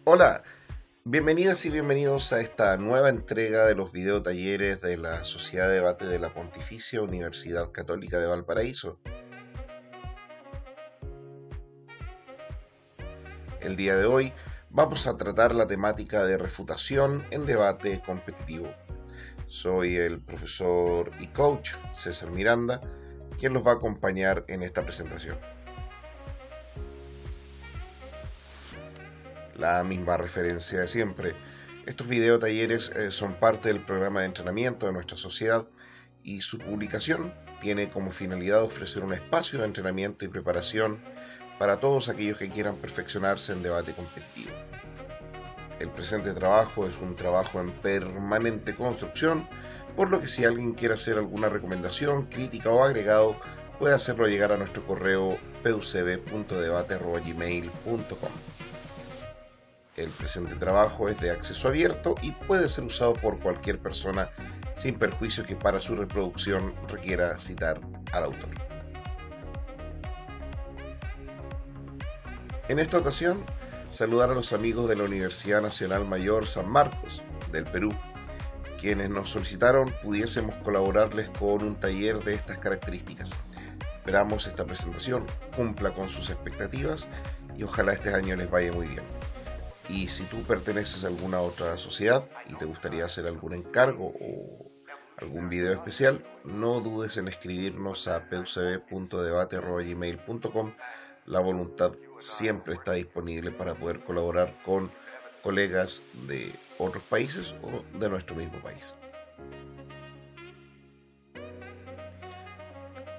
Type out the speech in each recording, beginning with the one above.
Hola, bienvenidas y bienvenidos a esta nueva entrega de los videotalleres de la Sociedad de Debate de la Pontificia Universidad Católica de Valparaíso. El día de hoy vamos a tratar la temática de refutación en debate competitivo. Soy el profesor y coach César Miranda, quien los va a acompañar en esta presentación. La misma referencia de siempre. Estos videotalleres son parte del programa de entrenamiento de nuestra sociedad y su publicación tiene como finalidad ofrecer un espacio de entrenamiento y preparación para todos aquellos que quieran perfeccionarse en debate competitivo. El presente trabajo es un trabajo en permanente construcción, por lo que si alguien quiere hacer alguna recomendación, crítica o agregado, puede hacerlo llegar a nuestro correo pucb.debate@gmail.com. El presente trabajo es de acceso abierto y puede ser usado por cualquier persona sin perjuicio que para su reproducción requiera citar al autor. En esta ocasión, saludar a los amigos de la Universidad Nacional Mayor San Marcos, del Perú, quienes nos solicitaron pudiésemos colaborarles con un taller de estas características. Esperamos esta presentación cumpla con sus expectativas y ojalá este año les vaya muy bien. Y si tú perteneces a alguna otra sociedad y te gustaría hacer algún encargo o algún video especial, no dudes en escribirnos a pucb.debate@gmail.com. La voluntad siempre está disponible para poder colaborar con colegas de otros países o de nuestro mismo país.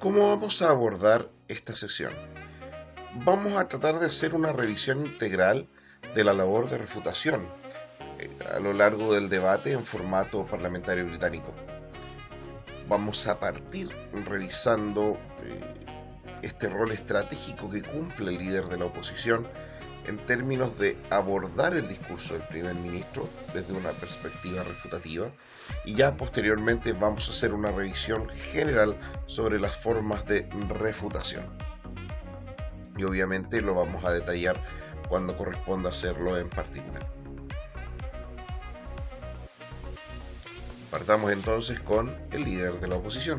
¿Cómo vamos a abordar esta sesión? Vamos a tratar de hacer una revisión integral de la labor de refutación a lo largo del debate en formato parlamentario británico. Vamos a partir revisando este rol estratégico que cumple el líder de la oposición en términos de abordar el discurso del primer ministro desde una perspectiva refutativa, y ya posteriormente vamos a hacer una revisión general sobre las formas de refutación. Y obviamente lo vamos a detallar cuando corresponda hacerlo en particular. Partamos entonces con el líder de la oposición.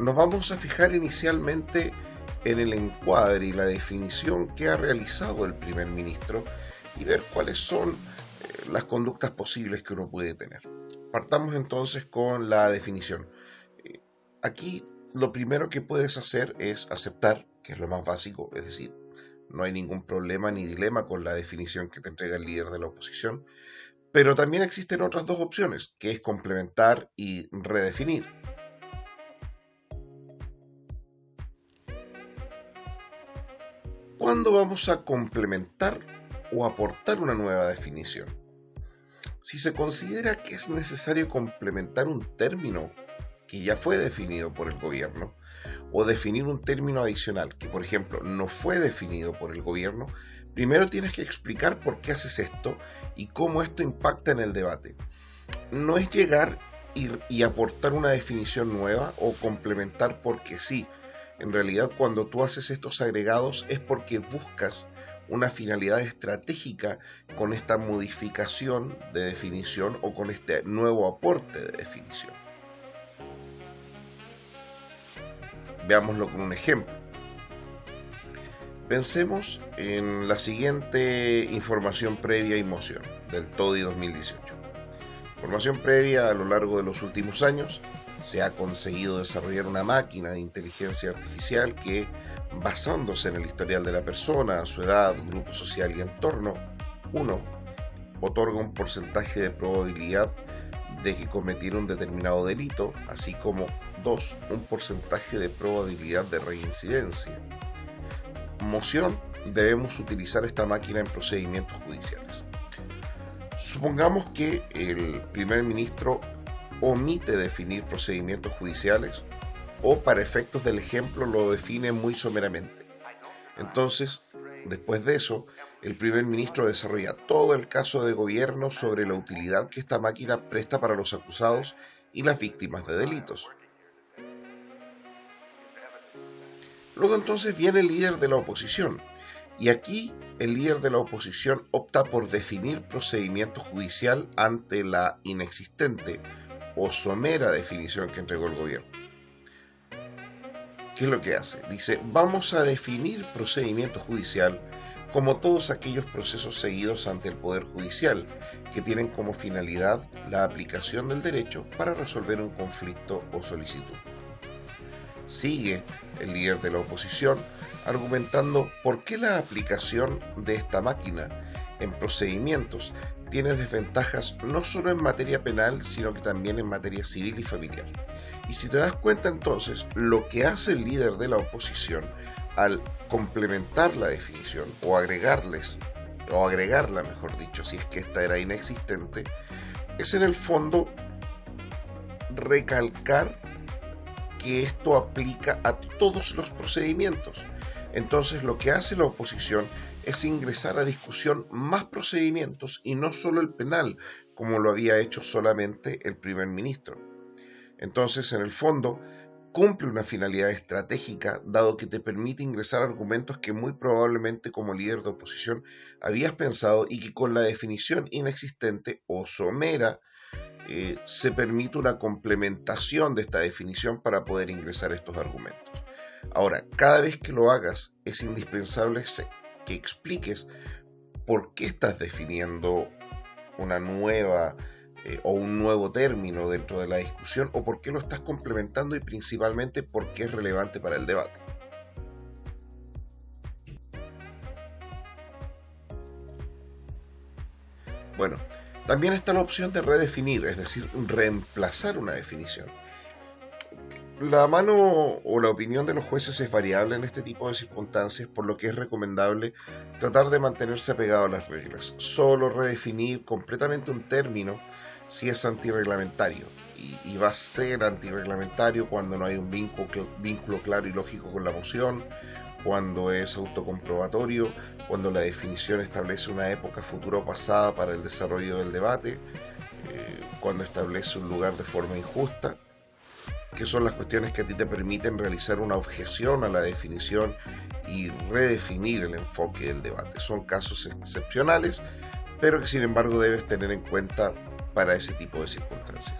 Nos vamos a fijar inicialmente en el encuadre y la definición que ha realizado el primer ministro y ver cuáles son las conductas posibles que uno puede tener. Partamos entonces con la definición. Aquí lo primero que puedes hacer es aceptar, que es lo más básico, es decir, no hay ningún problema ni dilema con la definición que te entrega el líder de la oposición, pero también existen otras dos opciones, que es complementar y redefinir. ¿Cuándo vamos a complementar o aportar una nueva definición? Si se considera que es necesario complementar un término que ya fue definido por el gobierno, o definir un término adicional que, por ejemplo, no fue definido por el gobierno, primero tienes que explicar por qué haces esto y cómo esto impacta en el debate. No es llegar y aportar una definición nueva o complementar porque sí. En realidad, cuando tú haces estos agregados es porque buscas una finalidad estratégica con esta modificación de definición o con este nuevo aporte de definición. Veámoslo con un ejemplo. Pensemos en la siguiente información previa y moción del TODI 2018. Información previa: a lo largo de los últimos años se ha conseguido desarrollar una máquina de inteligencia artificial que, basándose en el historial de la persona, su edad, grupo social y entorno, 1. Otorga un porcentaje de probabilidad de que cometiera un determinado delito, así como 2. Un porcentaje de probabilidad de reincidencia. Moción: debemos utilizar esta máquina en procedimientos judiciales. Supongamos que el primer ministro omite definir procedimientos judiciales o, para efectos del ejemplo, lo define muy someramente. Entonces, después de eso, el primer ministro desarrolla todo el caso de gobierno sobre la utilidad que esta máquina presta para los acusados y las víctimas de delitos. Luego entonces viene el líder de la oposición, y aquí el líder de la oposición opta por definir procedimiento judicial ante la inexistente o somera definición que entregó el gobierno. ¿Qué es lo que hace? Dice, vamos a definir procedimiento judicial como todos aquellos procesos seguidos ante el Poder Judicial, que tienen como finalidad la aplicación del derecho para resolver un conflicto o solicitud. Sigue el líder de la oposición argumentando por qué la aplicación de esta máquina en procedimientos tiene desventajas no solo en materia penal, sino que también en materia civil y familiar. Y si te das cuenta entonces, lo que hace el líder de la oposición al complementar la definición o agregarla, mejor dicho, si es que esta era inexistente, es en el fondo recalcar que esto aplica a todos los procedimientos. Entonces lo que hace la oposición es ingresar a discusión más procedimientos y no solo el penal, como lo había hecho solamente el primer ministro. Entonces, en el fondo, cumple una finalidad estratégica, dado que te permite ingresar argumentos que muy probablemente como líder de oposición habías pensado y que con la definición inexistente o somera se permite una complementación de esta definición para poder ingresar estos argumentos. Ahora, cada vez que lo hagas, es indispensable que expliques por qué estás definiendo una nueva o un nuevo término dentro de la discusión o por qué lo estás complementando y principalmente por qué es relevante para el debate. Bueno, también está la opción de redefinir, es decir, reemplazar una definición. La mano o la opinión de los jueces es variable en este tipo de circunstancias, por lo que es recomendable tratar de mantenerse apegado a las reglas. Solo redefinir completamente un término si es antirreglamentario, y va a ser antirreglamentario cuando no hay un vínculo claro y lógico con la moción, cuando es autocomprobatorio, cuando la definición establece una época futura o pasada para el desarrollo del debate, cuando establece un lugar de forma injusta, que son las cuestiones que a ti te permiten realizar una objeción a la definición y redefinir el enfoque del debate. Son casos excepcionales, pero que sin embargo debes tener en cuenta para ese tipo de circunstancias.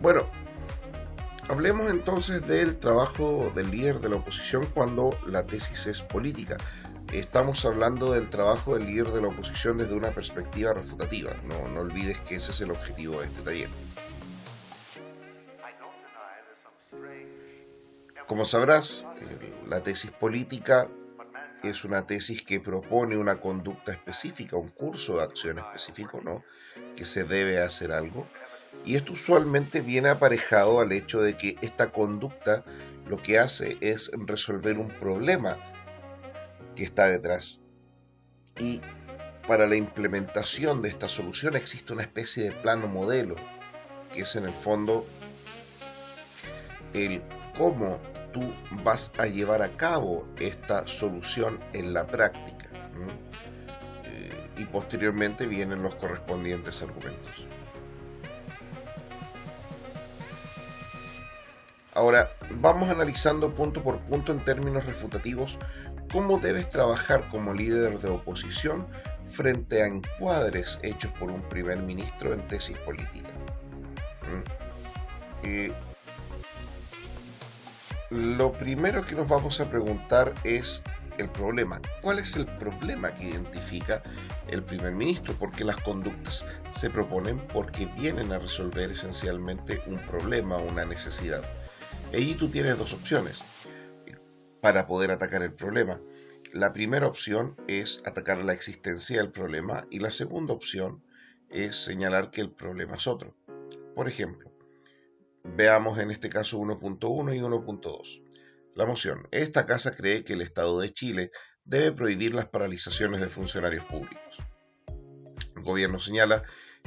Bueno, hablemos entonces del trabajo del líder de la oposición cuando la tesis es política. Estamos hablando del trabajo del líder de la oposición desde una perspectiva refutativa. No olvides que ese es el objetivo de este taller. Como sabrás, la tesis política es una tesis que propone una conducta específica, un curso de acción específico, ¿no? Que se debe hacer algo. Y esto usualmente viene aparejado al hecho de que esta conducta lo que hace es resolver un problema que está detrás. Y para la implementación de esta solución existe una especie de plano modelo, que es en el fondo el cómo tú vas a llevar a cabo esta solución en la práctica. Y posteriormente vienen los correspondientes argumentos. Ahora, vamos analizando punto por punto en términos refutativos cómo debes trabajar como líder de oposición frente a encuadres hechos por un primer ministro en tesis política. Lo primero que nos vamos a preguntar es el problema. ¿Cuál es el problema que identifica el primer ministro? Porque las conductas se proponen porque vienen a resolver esencialmente un problema, una necesidad. Allí tú tienes dos opciones para poder atacar el problema. La primera opción es atacar la existencia del problema y la segunda opción es señalar que el problema es otro. Por ejemplo, veamos en este caso 1.1 y 1.2. La moción. Esta casa cree que el Estado de Chile debe prohibir las paralizaciones de funcionarios públicos. El gobierno señala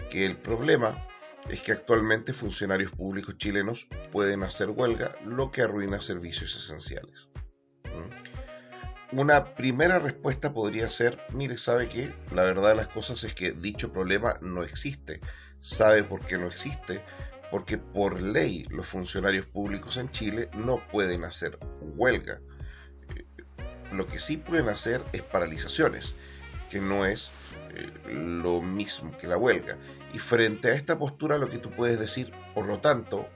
que el problema es que actualmente funcionarios públicos chilenos pueden hacer huelga, lo que arruina servicios esenciales. Una primera respuesta podría ser, mire, ¿sabe qué? La verdad de las cosas es que dicho problema no existe. ¿Sabe por qué no existe? porque por ley los funcionarios públicos en Chile no pueden hacer huelga. Lo que sí pueden hacer es paralizaciones, que no es lo mismo que la huelga. Y frente a esta postura lo que tú puedes decir, por lo tanto,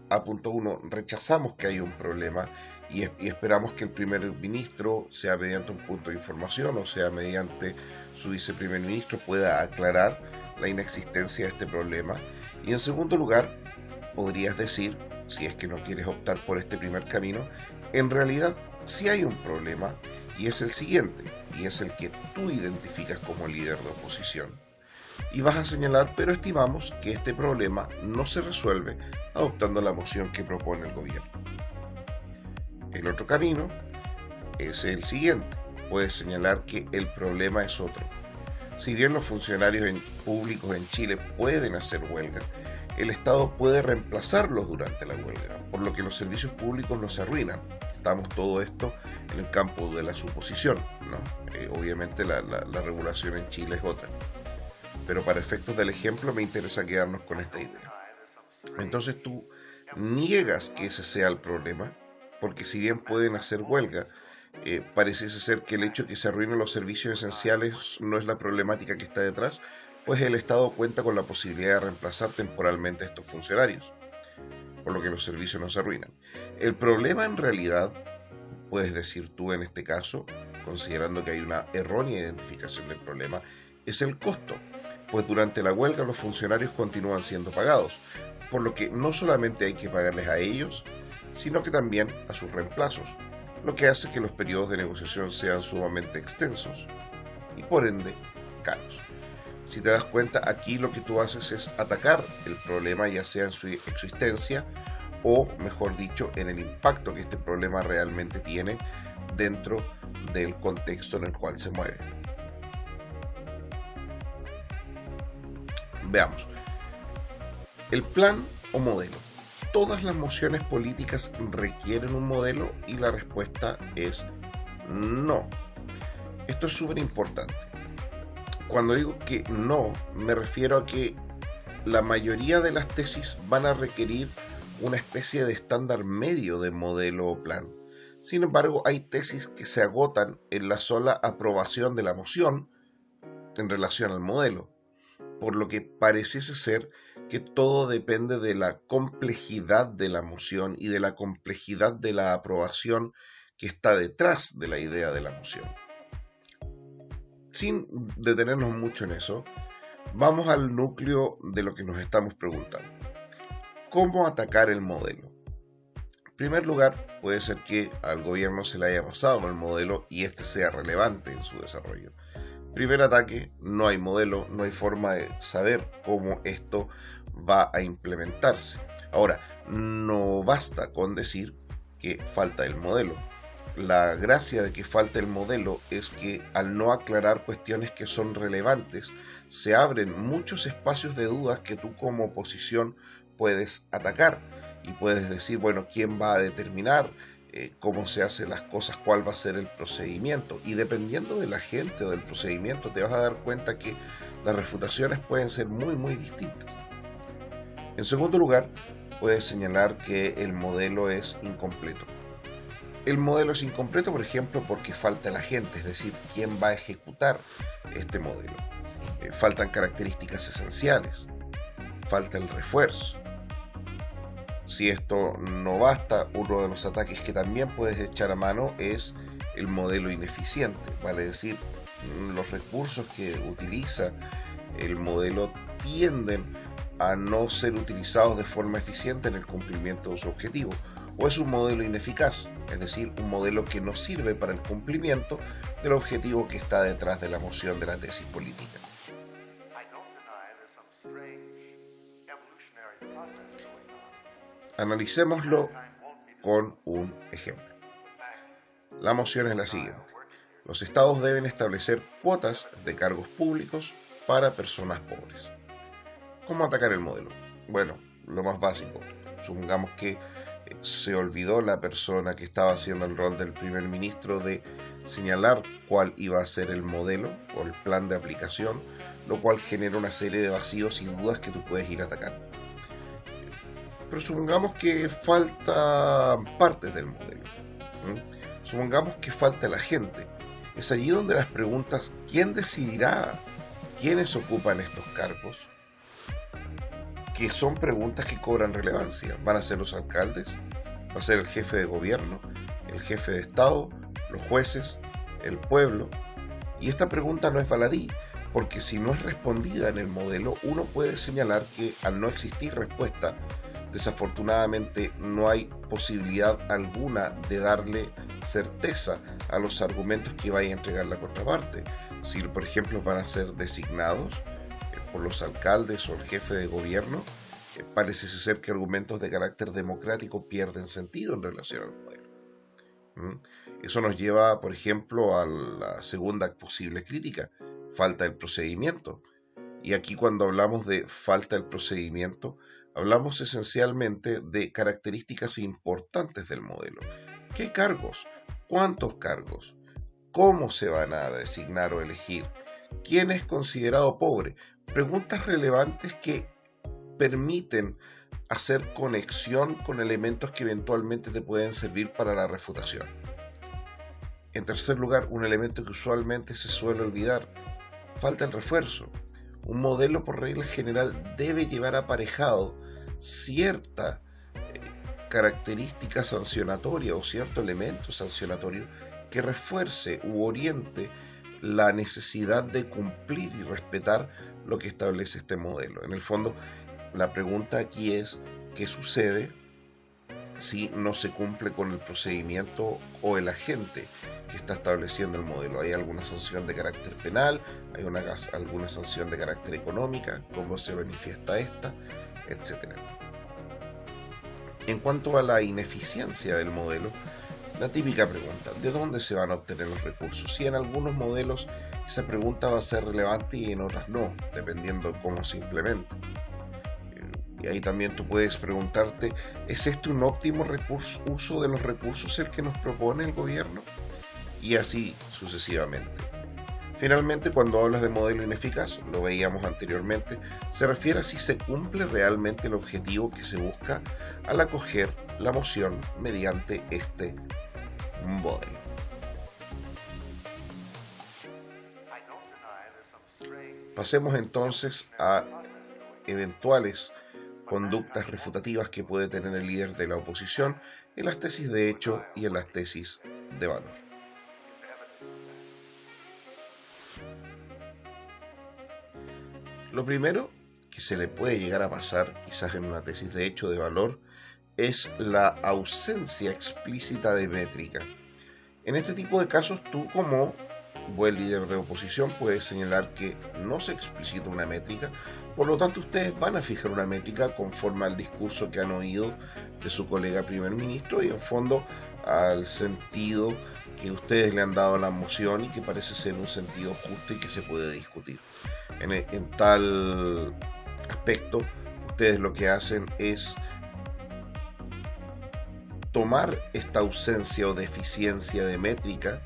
a punto 1, rechazamos que hay un problema y esperamos que el primer ministro, sea mediante un punto de información o sea mediante su viceprimer ministro, pueda aclarar la inexistencia de este problema. Y en segundo lugar, podrías decir, si es que no quieres optar por este primer camino, en realidad sí hay un problema y es el siguiente, y es el que tú identificas como líder de oposición. Y vas a señalar, pero estimamos que este problema no se resuelve adoptando la moción que propone el gobierno. El otro camino es el siguiente, puedes señalar que el problema es otro. Si bien los funcionarios públicos en Chile pueden hacer huelga, el Estado puede reemplazarlos durante la huelga, por lo que los servicios públicos no se arruinan. Estamos todo esto en el campo de la suposición, ¿no? Obviamente la regulación en Chile es otra. Pero para efectos del ejemplo me interesa quedarnos con esta idea. Entonces tú niegas que ese sea el problema, porque si bien pueden hacer huelga, pareciese ser que el hecho de que se arruinen los servicios esenciales no es la problemática que está detrás, pues el Estado cuenta con la posibilidad de reemplazar temporalmente a estos funcionarios, por lo que los servicios no se arruinan. El problema en realidad, puedes decir tú en este caso, considerando que hay una errónea identificación del problema, es el costo, pues durante la huelga los funcionarios continúan siendo pagados, por lo que no solamente hay que pagarles a ellos, sino que también a sus reemplazos, lo que hace que los periodos de negociación sean sumamente extensos y por ende caros. Si te das cuenta, aquí lo que tú haces es atacar el problema, ya sea en su existencia o, mejor dicho, en el impacto que este problema realmente tiene dentro del contexto en el cual se mueve. Veamos. El plan o modelo. ¿Todas las mociones políticas requieren un modelo? Y la respuesta es no. Esto es súper importante. Cuando digo que no, me refiero a que la mayoría de las tesis van a requerir una especie de estándar medio de modelo o plan. Sin embargo, hay tesis que se agotan en la sola aprobación de la moción en relación al modelo, por lo que pareciese ser que todo depende de la complejidad de la moción y de la complejidad de la aprobación que está detrás de la idea de la moción. Sin detenernos mucho en eso, vamos al núcleo de lo que nos estamos preguntando. ¿Cómo atacar el modelo? En primer lugar, puede ser que al gobierno se le haya pasado el modelo y este sea relevante en su desarrollo. Primer ataque, no hay modelo, no hay forma de saber cómo esto va a implementarse. Ahora, no basta con decir que falta el modelo. La gracia de que falte el modelo es que al no aclarar cuestiones que son relevantes, se abren muchos espacios de dudas que tú como oposición puedes atacar y puedes decir, bueno, ¿quién va a determinar cómo se hacen las cosas, cuál va a ser el procedimiento? Y dependiendo de la gente o del procedimiento te vas a dar cuenta que las refutaciones pueden ser muy, muy distintas. En segundo lugar, puedes señalar que el modelo es incompleto. El modelo es incompleto, por ejemplo, porque falta la gente, es decir, quién va a ejecutar este modelo. Faltan características esenciales, falta el refuerzo. Si esto no basta, uno de los ataques que también puedes echar a mano es el modelo ineficiente, vale decir, los recursos que utiliza el modelo tienden a no ser utilizados de forma eficiente en el cumplimiento de su objetivo, o es un modelo ineficaz, es decir, un modelo que no sirve para el cumplimiento del objetivo que está detrás de la moción de la tesis política. Analicémoslo con un ejemplo. La moción es la siguiente. Los estados deben establecer cuotas de cargos públicos para personas pobres. ¿Cómo atacar el modelo? Bueno, lo más básico. Supongamos que se olvidó la persona que estaba haciendo el rol del primer ministro de señalar cuál iba a ser el modelo o el plan de aplicación, lo cual genera una serie de vacíos y dudas que tú puedes ir atacando. Pero supongamos que falta partes del modelo. Supongamos que falta la gente. Es allí donde las preguntas: ¿quién decidirá quiénes ocupan estos cargos?, que son preguntas que cobran relevancia. ¿Van a ser los alcaldes? ¿Va a ser el jefe de gobierno? ¿El jefe de Estado? ¿Los jueces? ¿El pueblo? Y esta pregunta no es baladí, porque si no es respondida en el modelo, uno puede señalar que al no existir respuesta, desafortunadamente no hay posibilidad alguna de darle certeza a los argumentos que vaya a entregar la contraparte. Si, por ejemplo, van a ser designados por los alcaldes o el jefe de gobierno, parece ser que argumentos de carácter democrático pierden sentido en relación al modelo. Eso nos lleva, por ejemplo, a la segunda posible crítica: falta el procedimiento. Y aquí, cuando hablamos de falta el procedimiento, hablamos esencialmente de características importantes del modelo. ¿Qué cargos? ¿Cuántos cargos? ¿Cómo se van a designar o elegir? ¿Quién es considerado pobre? Preguntas relevantes que permiten hacer conexión con elementos que eventualmente te pueden servir para la refutación. En tercer lugar, un elemento que usualmente se suele olvidar: falta el refuerzo. Un modelo, por regla general, debe llevar aparejado cierta característica sancionatoria o cierto elemento sancionatorio que refuerce u oriente la necesidad de cumplir y respetar lo que establece este modelo. En el fondo, la pregunta aquí es: ¿qué sucede si no se cumple con el procedimiento o el agente que está estableciendo el modelo? ¿Hay alguna sanción de carácter penal? ¿Hay alguna sanción de carácter económica? ¿Cómo se manifiesta esta? Etcétera. En cuanto a la ineficiencia del modelo, la típica pregunta: ¿de dónde se van a obtener los recursos? Y en algunos modelos esa pregunta va a ser relevante y en otras no, dependiendo de cómo se implementa. Y ahí también tú puedes preguntarte: ¿es este un óptimo uso de los recursos el que nos propone el gobierno? Y así sucesivamente. Finalmente, cuando hablas de modelo ineficaz, lo veíamos anteriormente, se refiere a si se cumple realmente el objetivo que se busca al acoger la moción mediante este modelo. Pasemos entonces a eventuales conductas refutativas que puede tener el líder de la oposición en las tesis de hecho y en las tesis de valor. Lo primero que se le puede llegar a pasar, quizás en una tesis de hecho de valor, es la ausencia explícita de métrica. En este tipo de casos, tú como buen líder de oposición puedes señalar que no se explicita una métrica, por lo tanto ustedes van a fijar una métrica conforme al discurso que han oído de su colega primer ministro y en fondo al sentido que ustedes le han dado a la moción y que parece ser un sentido justo y que se puede discutir. En tal aspecto, ustedes lo que hacen es tomar esta ausencia o deficiencia de métrica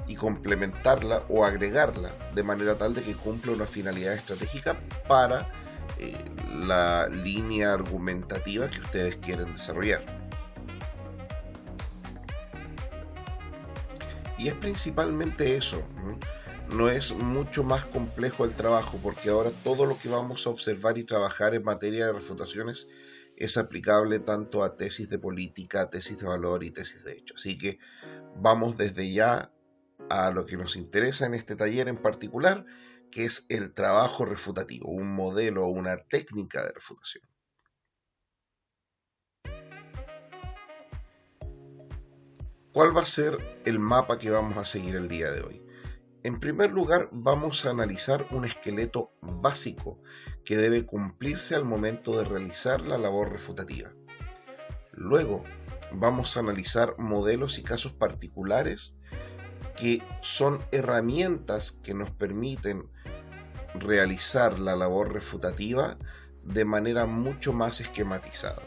y complementarla o agregarla de manera tal de que cumpla una finalidad estratégica para la línea argumentativa que ustedes quieren desarrollar. Y es principalmente eso, no es mucho más complejo el trabajo, porque ahora todo lo que vamos a observar y trabajar en materia de refutaciones es aplicable tanto a tesis de política, tesis de valor y tesis de hecho. Así que vamos desde ya a lo que nos interesa en este taller en particular, que es el trabajo refutativo, un modelo o una técnica de refutación. ¿Cuál va a ser el mapa que vamos a seguir el día de hoy? En primer lugar, vamos a analizar un esqueleto básico que debe cumplirse al momento de realizar la labor refutativa. Luego, vamos a analizar modelos y casos particulares que son herramientas que nos permiten realizar la labor refutativa de manera mucho más esquematizada,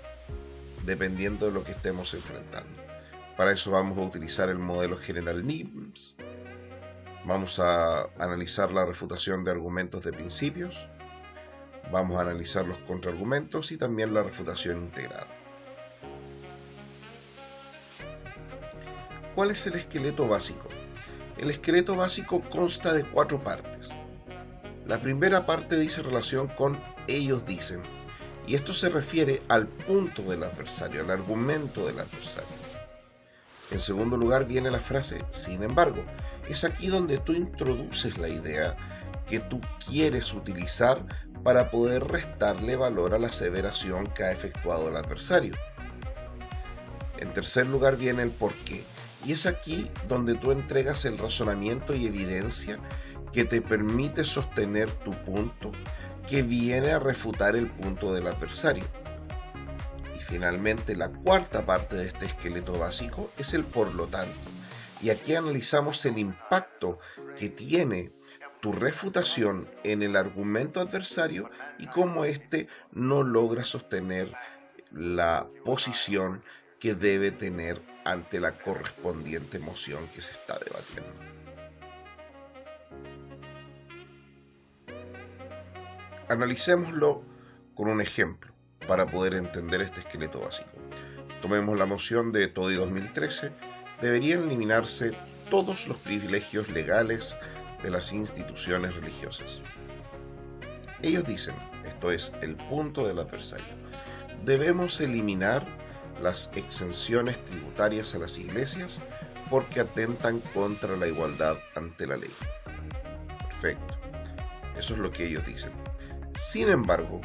dependiendo de lo que estemos enfrentando. Para eso vamos a utilizar el modelo general NIMS. Vamos a analizar la refutación de argumentos de principios, vamos a analizar los contraargumentos y también la refutación integrada. ¿cuál es el esqueleto básico? El esqueleto básico consta de 4 partes. La primera parte dice relación con ellos dicen, y esto se refiere al punto del adversario, al argumento del adversario. En segundo lugar viene la frase sin embargo. Es aquí donde tú introduces la idea que tú quieres utilizar para poder restarle valor a la aseveración que ha efectuado el adversario. En tercer lugar viene el por qué, y es aquí donde tú entregas el razonamiento y evidencia que te permite sostener tu punto, que viene a refutar el punto del adversario. Y finalmente la cuarta parte de este esqueleto básico es el por lo tanto, y aquí analizamos el impacto que tiene tu refutación en el argumento adversario y cómo éste no logra sostener la posición que debe tener ante la correspondiente moción que se está debatiendo. Analicémoslo con un ejemplo para poder entender este esqueleto básico. Tomemos la moción de TODI 2013. Deberían eliminarse todos los privilegios legales de las instituciones religiosas. Ellos dicen, esto es el punto del adversario, debemos eliminar las exenciones tributarias a las iglesias porque atentan contra la igualdad ante la ley. Perfecto, eso es lo que ellos dicen. Sin embargo,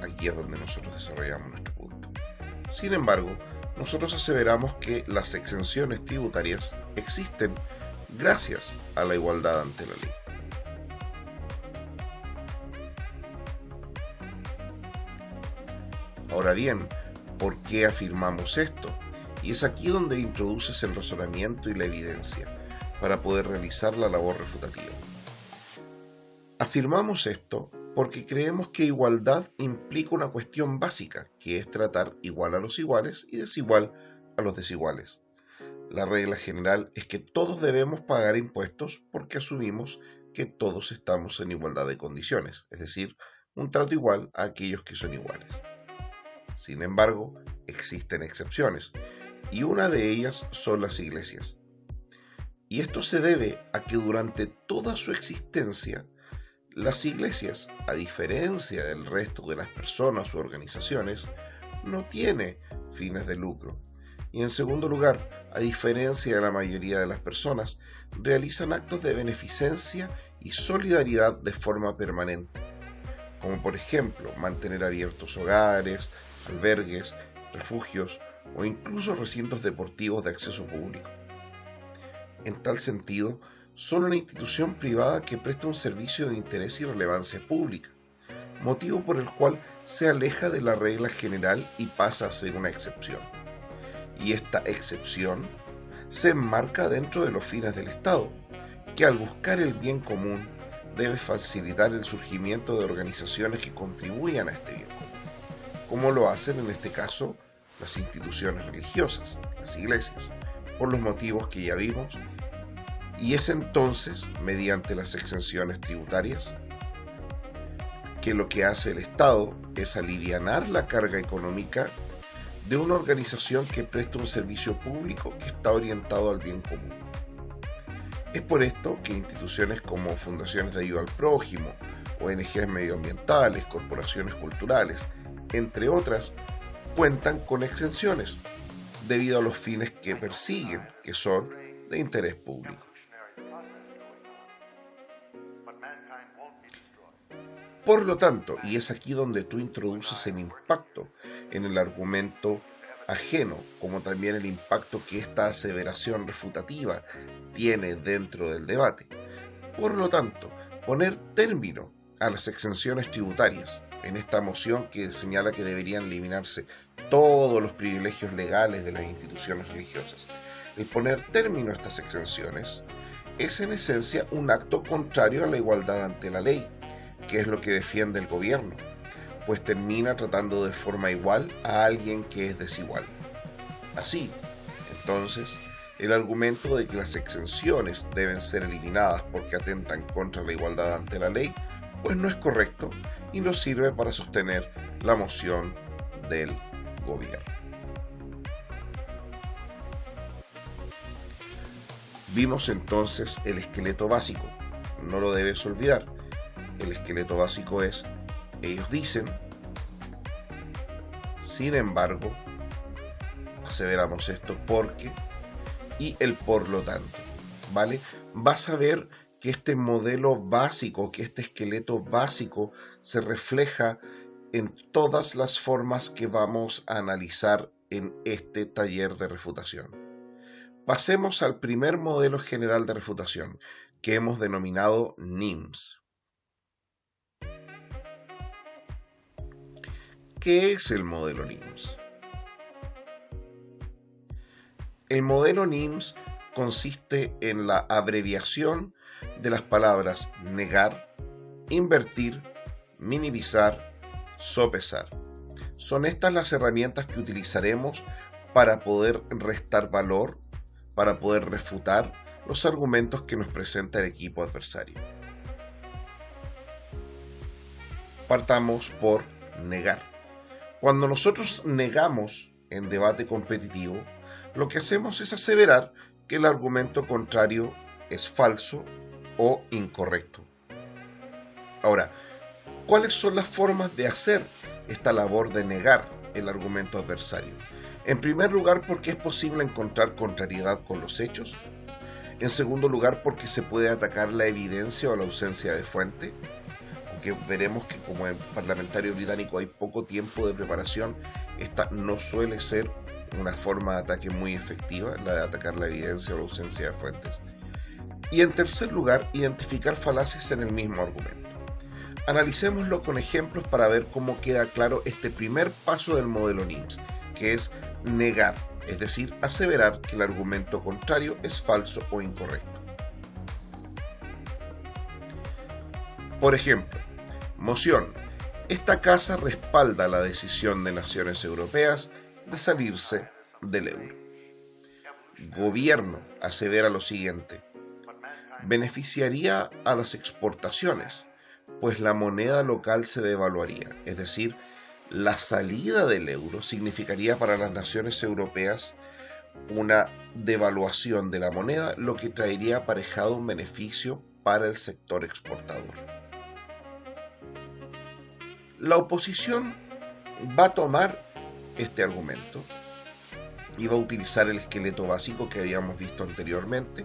aquí es donde nosotros desarrollamos nuestro punto. Sin embargo, nosotros aseveramos que las exenciones tributarias existen gracias a la igualdad ante la ley. Ahora bien, ¿por qué afirmamos esto? Y es aquí donde introduces el razonamiento y la evidencia para poder realizar la labor refutativa. Afirmamos esto porque creemos que igualdad implica una cuestión básica, que es tratar igual a los iguales y desigual a los desiguales. La regla general es que todos debemos pagar impuestos porque asumimos que todos estamos en igualdad de condiciones, es decir, un trato igual a aquellos que son iguales. Sin embargo, existen excepciones, y una de ellas son las iglesias. Y esto se debe a que durante toda su existencia, las iglesias, a diferencia del resto de las personas u organizaciones, no tienen fines de lucro. Y en segundo lugar, a diferencia de la mayoría de las personas, realizan actos de beneficencia y solidaridad de forma permanente, como por ejemplo mantener abiertos hogares, albergues, refugios o incluso recintos deportivos de acceso público. En tal sentido, son una institución privada que presta un servicio de interés y relevancia pública, motivo por el cual se aleja de la regla general y pasa a ser una excepción. Y esta excepción se enmarca dentro de los fines del Estado, que al buscar el bien común debe facilitar el surgimiento de organizaciones que contribuyan a este bien común, como lo hacen en este caso las instituciones religiosas, las iglesias, por los motivos que ya vimos. Y es entonces, mediante las exenciones tributarias, que lo que hace el Estado es alivianar la carga económica de una organización que presta un servicio público que está orientado al bien común. Es por esto que instituciones como fundaciones de ayuda al prójimo, ONGs medioambientales, corporaciones culturales, entre otras, cuentan con exenciones debido a los fines que persiguen, que son de interés público. Por lo tanto, y es aquí donde tú introduces el impacto en el argumento ajeno, como también el impacto que esta aseveración refutativa tiene dentro del debate. Por lo tanto, poner término a las exenciones tributarias en esta moción que señala que deberían eliminarse todos los privilegios legales de las instituciones religiosas. El poner término a estas exenciones es en esencia un acto contrario a la igualdad ante la ley, que es lo que defiende el gobierno, pues termina tratando de forma igual a alguien que es desigual. Así, entonces, el argumento de que las exenciones deben ser eliminadas porque atentan contra la igualdad ante la ley, pues no es correcto y no sirve para sostener la moción del gobierno. Vimos entonces el esqueleto básico. No lo debes olvidar. El esqueleto básico es, ellos dicen, sin embargo, aseveramos esto porque, y el por lo tanto, ¿vale? Vas a ver que este modelo básico, que este esqueleto básico se refleja en todas las formas que vamos a analizar en este taller de refutación. Pasemos al primer modelo general de refutación, que hemos denominado NIMS. ¿Qué es el modelo NIMS? El modelo NIMS consiste en la abreviación de las palabras negar, invertir, minimizar, sopesar. Son estas las herramientas que utilizaremos para poder restar valor, para poder refutar los argumentos que nos presenta el equipo adversario. Partamos por negar. Cuando nosotros negamos en debate competitivo, lo que hacemos es aseverar que el argumento contrario es falso o incorrecto. Ahora, ¿cuáles son las formas de hacer esta labor de negar el argumento adversario? En primer lugar, porque es posible encontrar contrariedad con los hechos. En segundo lugar, porque se puede atacar la evidencia o la ausencia de fuente. Aunque veremos que como en parlamentario británico hay poco tiempo de preparación, esta no suele ser una forma de ataque muy efectiva, la de atacar la evidencia o la ausencia de fuentes. Y en tercer lugar, identificar falacias en el mismo argumento. Analicémoslo con ejemplos para ver cómo queda claro este primer paso del modelo NIMS, que es negar, es decir, aseverar que el argumento contrario es falso o incorrecto. Por ejemplo, moción. Esta casa respalda la decisión de naciones europeas de salirse del euro. Gobierno asevera lo siguiente: beneficiaría a las exportaciones, pues la moneda local se devaluaría, es decir, la salida del euro significaría para las naciones europeas una devaluación de la moneda, lo que traería aparejado un beneficio para el sector exportador. La oposición va a tomar este argumento y va a utilizar el esqueleto básico que habíamos visto anteriormente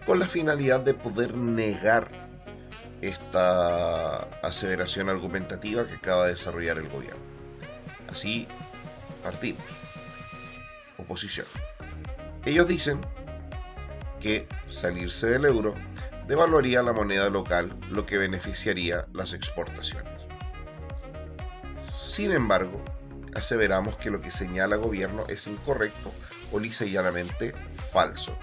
con la finalidad de poder negar esta aseveración argumentativa que acaba de desarrollar el gobierno. Así partimos. Oposición. Ellos dicen que salirse del euro devaluaría la moneda local, lo que beneficiaría las exportaciones. Sin embargo, aseveramos que lo que señala el gobierno es incorrecto o lisa y llanamente falso.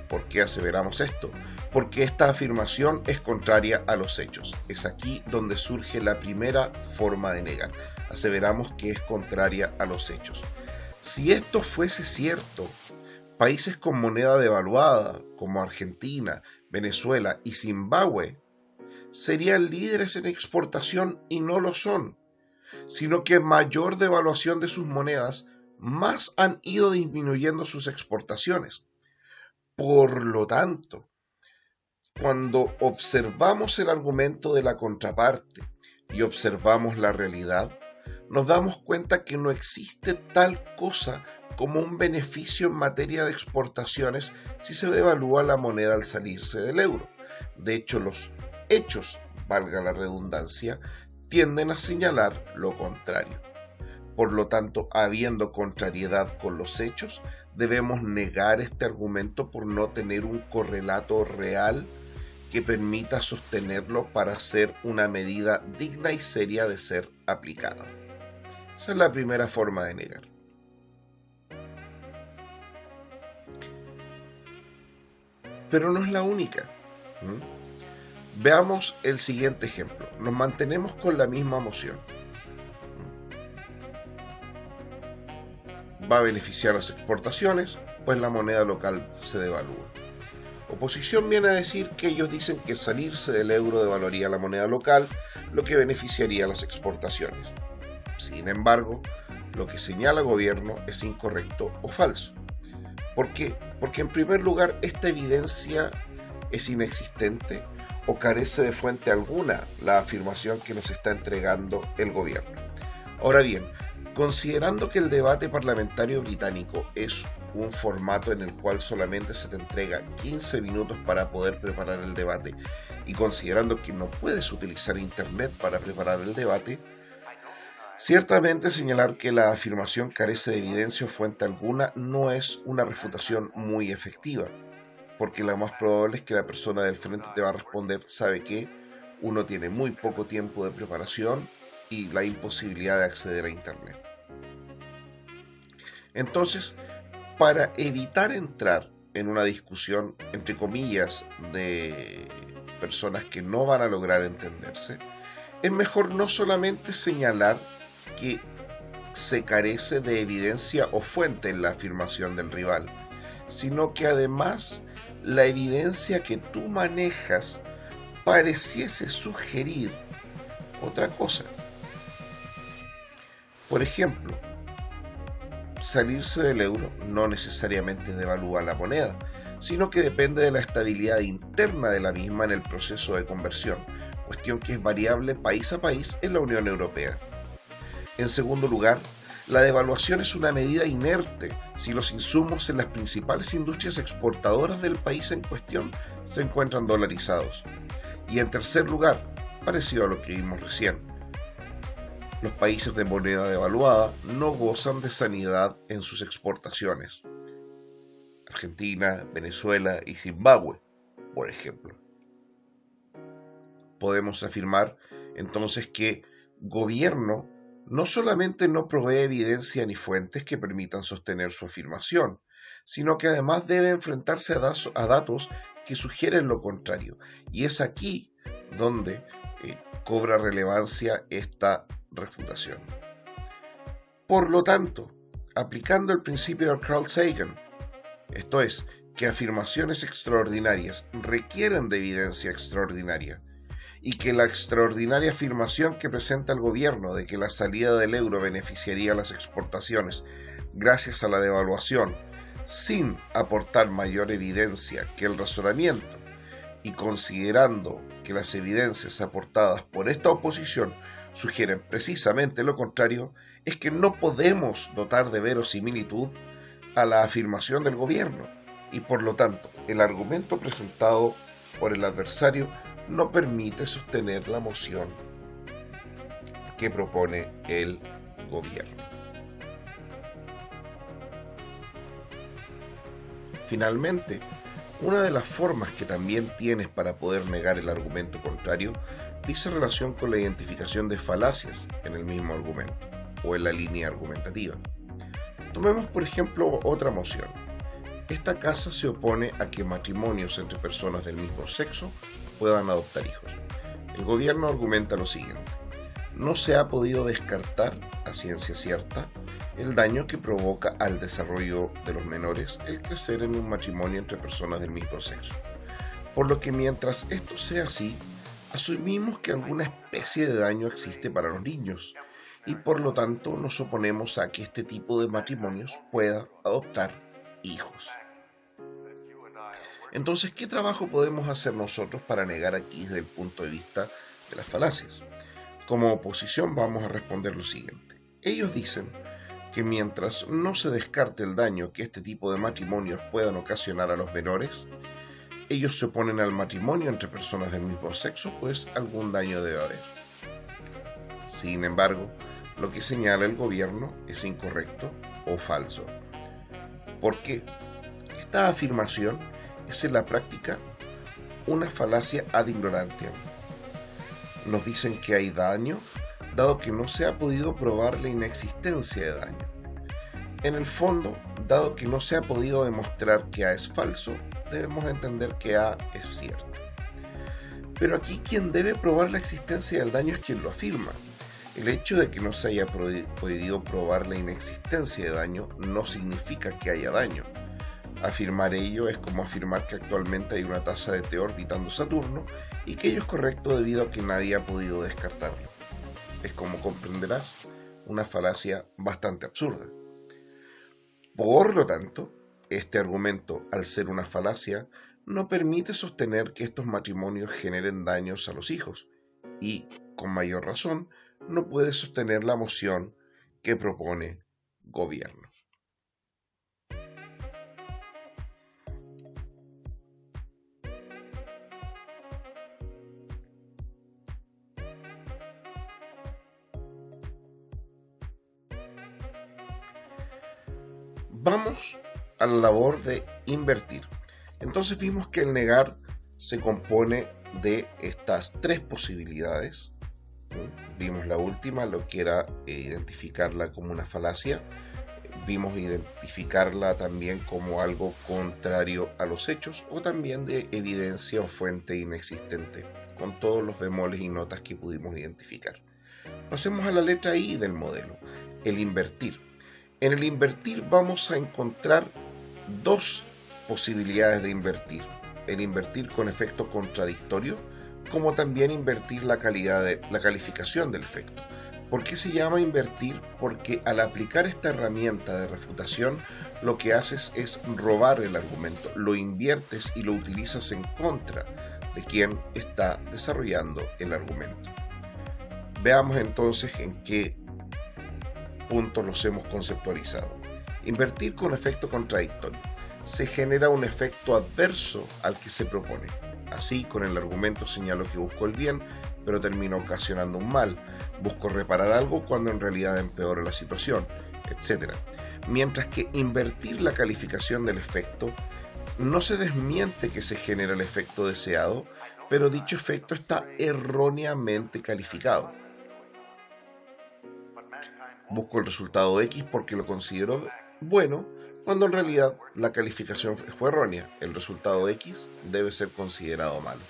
¿Por qué aseveramos esto? Porque esta afirmación es contraria a los hechos. Es aquí donde surge la primera forma de negar. Aseveramos que es contraria a los hechos. Si esto fuese cierto, países con moneda devaluada, como Argentina, Venezuela y Zimbabue, serían líderes en exportación y no lo son, sino que mayor devaluación de sus monedas, más han ido disminuyendo sus exportaciones. Por lo tanto, cuando observamos el argumento de la contraparte y observamos la realidad, nos damos cuenta que no existe tal cosa como un beneficio en materia de exportaciones si se devalúa la moneda al salirse del euro. De hecho, los hechos, valga la redundancia, tienden a señalar lo contrario. Por lo tanto, habiendo contrariedad con los hechos, debemos negar este argumento por no tener un correlato real que permita sostenerlo para ser una medida digna y seria de ser aplicada. Esa es la primera forma de negar. Pero no es la única. Veamos el siguiente ejemplo. Nos mantenemos con la misma moción. Va a beneficiar las exportaciones, pues la moneda local se devalúa. Oposición viene a decir que ellos dicen que salirse del euro devaluaría la moneda local, lo que beneficiaría a las exportaciones. Sin embargo, lo que señala el gobierno es incorrecto o falso, porque Porque en primer lugar, esta evidencia es inexistente o carece de fuente alguna la afirmación que nos está entregando el gobierno. Ahora bien, considerando que el debate parlamentario británico es un formato en el cual solamente se te entrega 15 minutos para poder preparar el debate, y considerando que no puedes utilizar internet para preparar el debate, ciertamente señalar que la afirmación carece de evidencia o fuente alguna no es una refutación muy efectiva, porque lo más probable es que la persona del frente te va a responder: sabe que uno tiene muy poco tiempo de preparación y la imposibilidad de acceder a internet. Entonces, para evitar entrar en una discusión, entre comillas, de personas que no van a lograr entenderse, es mejor no solamente señalar que se carece de evidencia o fuente en la afirmación del rival, sino que además la evidencia que tú manejas pareciese sugerir otra cosa. Por ejemplo, salirse del euro no necesariamente devalúa la moneda, sino que depende de la estabilidad interna de la misma en el proceso de conversión, cuestión que es variable país a país en la Unión Europea. En segundo lugar, la devaluación es una medida inerte si los insumos en las principales industrias exportadoras del país en cuestión se encuentran dolarizados. Y en tercer lugar, parecido a lo que vimos recién, los países de moneda devaluada no gozan de sanidad en sus exportaciones. Argentina, Venezuela y Zimbabue, por ejemplo. Podemos afirmar entonces que gobierno no solamente no provee evidencia ni fuentes que permitan sostener su afirmación, sino que además debe enfrentarse a datos que sugieren lo contrario. Y es aquí donde cobra relevancia esta refutación. Por lo tanto, aplicando el principio de Carl Sagan, esto es, que afirmaciones extraordinarias requieren de evidencia extraordinaria, y que la extraordinaria afirmación que presenta el gobierno de que la salida del euro beneficiaría a las exportaciones gracias a la devaluación, sin aportar mayor evidencia que el razonamiento, y considerando que las evidencias aportadas por esta oposición sugieren precisamente lo contrario, es que no podemos dotar de verosimilitud a la afirmación del gobierno, y por lo tanto el argumento presentado por el adversario no permite sostener la moción que propone el gobierno. Finalmente, una de las formas que también tienes para poder negar el argumento contrario dice relación con la identificación de falacias en el mismo argumento o en la línea argumentativa. Tomemos por ejemplo otra moción. Esta casa se opone a que matrimonios entre personas del mismo sexo puedan adoptar hijos. El gobierno argumenta lo siguiente: no se ha podido descartar a ciencia cierta el daño que provoca al desarrollo de los menores el crecer en un matrimonio entre personas del mismo sexo. Por lo que mientras esto sea así, asumimos que alguna especie de daño existe para los niños y por lo tanto nos oponemos a que este tipo de matrimonios pueda adoptar hijos. Entonces, ¿qué trabajo podemos hacer nosotros para negar aquí desde el punto de vista de las falacias? Como oposición vamos a responder lo siguiente. Ellos dicen que mientras no se descarte el daño que este tipo de matrimonios puedan ocasionar a los menores, ellos se oponen al matrimonio entre personas del mismo sexo, pues algún daño debe haber. Sin embargo, lo que señala el gobierno es incorrecto o falso. ¿Por qué? Esta afirmación es en la práctica una falacia ad ignorantiam. Nos dicen que hay daño, dado que no se ha podido probar la inexistencia de daño. En el fondo, dado que no se ha podido demostrar que A es falso, debemos entender que A es cierto. Pero aquí quien debe probar la existencia del daño es quien lo afirma. El hecho de que no se haya podido probar la inexistencia de daño no significa que haya daño. Afirmar ello es como afirmar que actualmente hay una taza de té orbitando Saturno y que ello es correcto debido a que nadie ha podido descartarlo. Es, como comprenderás, una falacia bastante absurda. Por lo tanto, Este argumento, al ser una falacia, no permite sostener que estos matrimonios generen daños a los hijos y, con mayor razón, no puede sostener la moción que propone Gobierno. Vamos a la labor de invertir. Entonces vimos que el negar se compone de estas tres posibilidades. Vimos la última, lo que era identificarla como una falacia. Vimos identificarla también como algo contrario a los hechos o también de evidencia o fuente inexistente, con todos los bemoles y notas que pudimos identificar. Pasemos a la letra I del modelo, el invertir. En el invertir vamos a encontrar dos posibilidades de invertir. El invertir con efecto contradictorio, como también invertir la calificación del efecto. ¿Por qué se llama invertir? Porque al aplicar esta herramienta de refutación, lo que haces es robar el argumento, lo inviertes y lo utilizas en contra de quien está desarrollando el argumento. Veamos entonces en qué puntos los hemos conceptualizado. Invertir con efecto contradictorio. Se genera un efecto adverso al que se propone. Así, con el argumento señalo que busco el bien, pero termino ocasionando un mal. Busco reparar algo cuando en realidad empeoro la situación, etc. Mientras que invertir la calificación del efecto, no se desmiente que se genera el efecto deseado, pero dicho efecto está erróneamente calificado. Busco el resultado X porque lo considero bueno, cuando en realidad la calificación fue errónea. El resultado X debe ser considerado malo.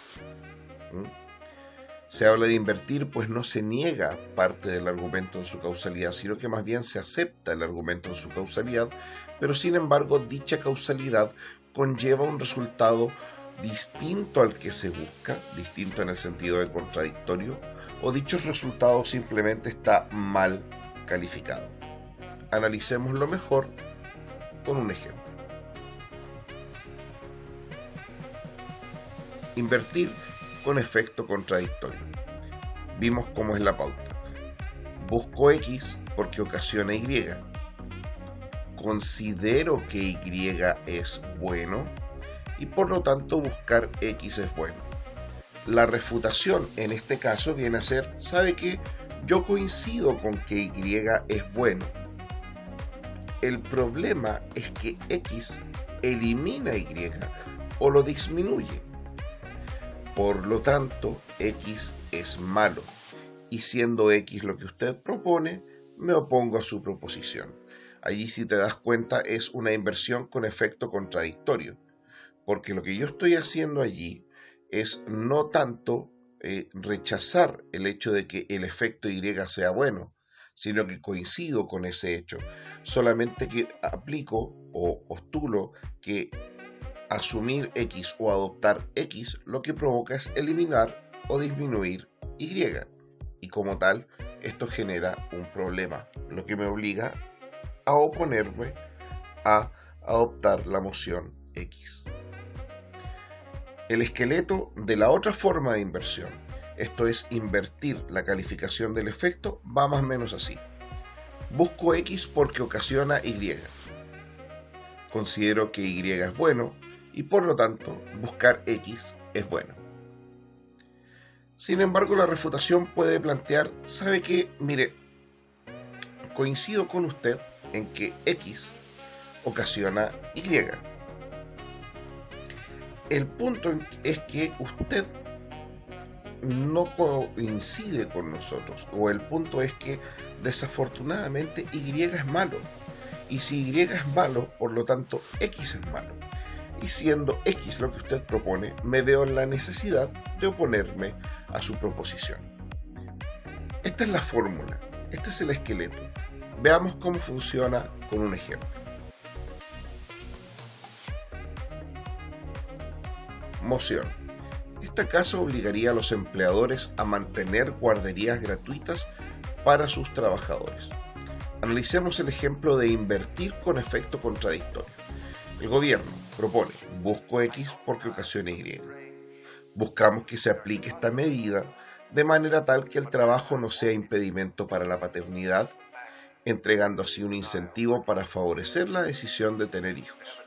Se habla de invertir, pues no se niega parte del argumento en su causalidad, sino que más bien se acepta el argumento en su causalidad, pero sin embargo dicha causalidad conlleva un resultado distinto al que se busca, distinto en el sentido de contradictorio, o dicho resultado simplemente está mal calificado. Analicémoslo mejor con un ejemplo. Invertir con efecto contradictorio. Vimos cómo es la pauta. Busco X porque ocasiona Y. Considero que Y es bueno y por lo tanto buscar X es bueno. La refutación en este caso viene a ser, ¿sabe qué? Yo coincido con que Y es bueno. El problema es que X elimina Y o lo disminuye. Por lo tanto, X es malo. Y siendo X lo que usted propone, me opongo a su proposición. Allí, si te das cuenta, es una inversión con efecto contradictorio. Porque lo que yo estoy haciendo allí es no tanto rechazar el hecho de que el efecto Y sea bueno, sino que coincido con ese hecho, solamente que aplico o postulo que asumir X o adoptar X lo que provoca es eliminar o disminuir Y, y como tal esto genera un problema, lo que me obliga a oponerme a adoptar la moción X. El esqueleto de la otra forma de inversión, esto es invertir la calificación del efecto, va más o menos así. Busco X porque ocasiona Y. Considero que Y es bueno y por lo tanto buscar X es bueno. Sin embargo, la refutación puede plantear, ¿sabe qué? Mire, coincido con usted en que X ocasiona Y. El punto es que usted no coincide con nosotros, o el punto es que desafortunadamente Y es malo, y si Y es malo, por lo tanto X es malo, y siendo X lo que usted propone, me veo en la necesidad de oponerme a su proposición. Esta es la fórmula, este es el esqueleto. Veamos cómo funciona con un ejemplo. Moción. Este caso obligaría a los empleadores a mantener guarderías gratuitas para sus trabajadores. Analicemos el ejemplo de invertir con efecto contradictorio. El gobierno propone, busco X porque ocasiona Y. Buscamos que se aplique esta medida de manera tal que el trabajo no sea impedimento para la paternidad, entregando así un incentivo para favorecer la decisión de tener hijos.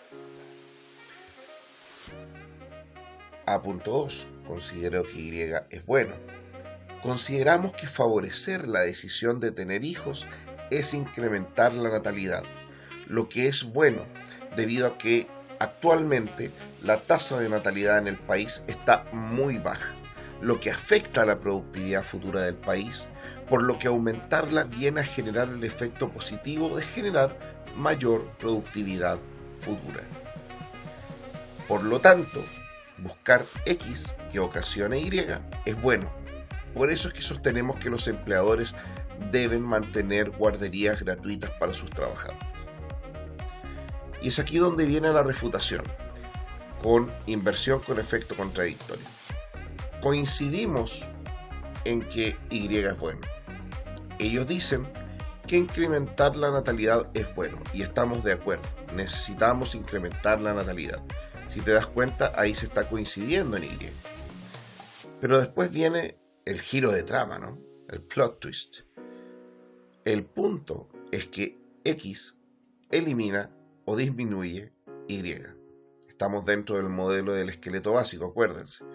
A.2. Considero que Y es bueno. Consideramos que favorecer la decisión de tener hijos es incrementar la natalidad, lo que es bueno debido a que actualmente la tasa de natalidad en el país está muy baja, lo que afecta a la productividad futura del país, por lo que aumentarla viene a generar el efecto positivo de generar mayor productividad futura. Por lo tanto, buscar X que ocasione Y es bueno. Por eso es que sostenemos que los empleadores deben mantener guarderías gratuitas para sus trabajadores. Y es aquí donde viene la refutación, con inversión con efecto contradictorio. Coincidimos en que Y es bueno. Ellos dicen que incrementar la natalidad es bueno, y estamos de acuerdo. Necesitamos incrementar la natalidad. Si te das cuenta, ahí se está coincidiendo en Y. Pero después viene el giro de trama, ¿no? El plot twist. El punto es que X elimina o disminuye Y. Estamos dentro del modelo del esqueleto básico, acuérdense.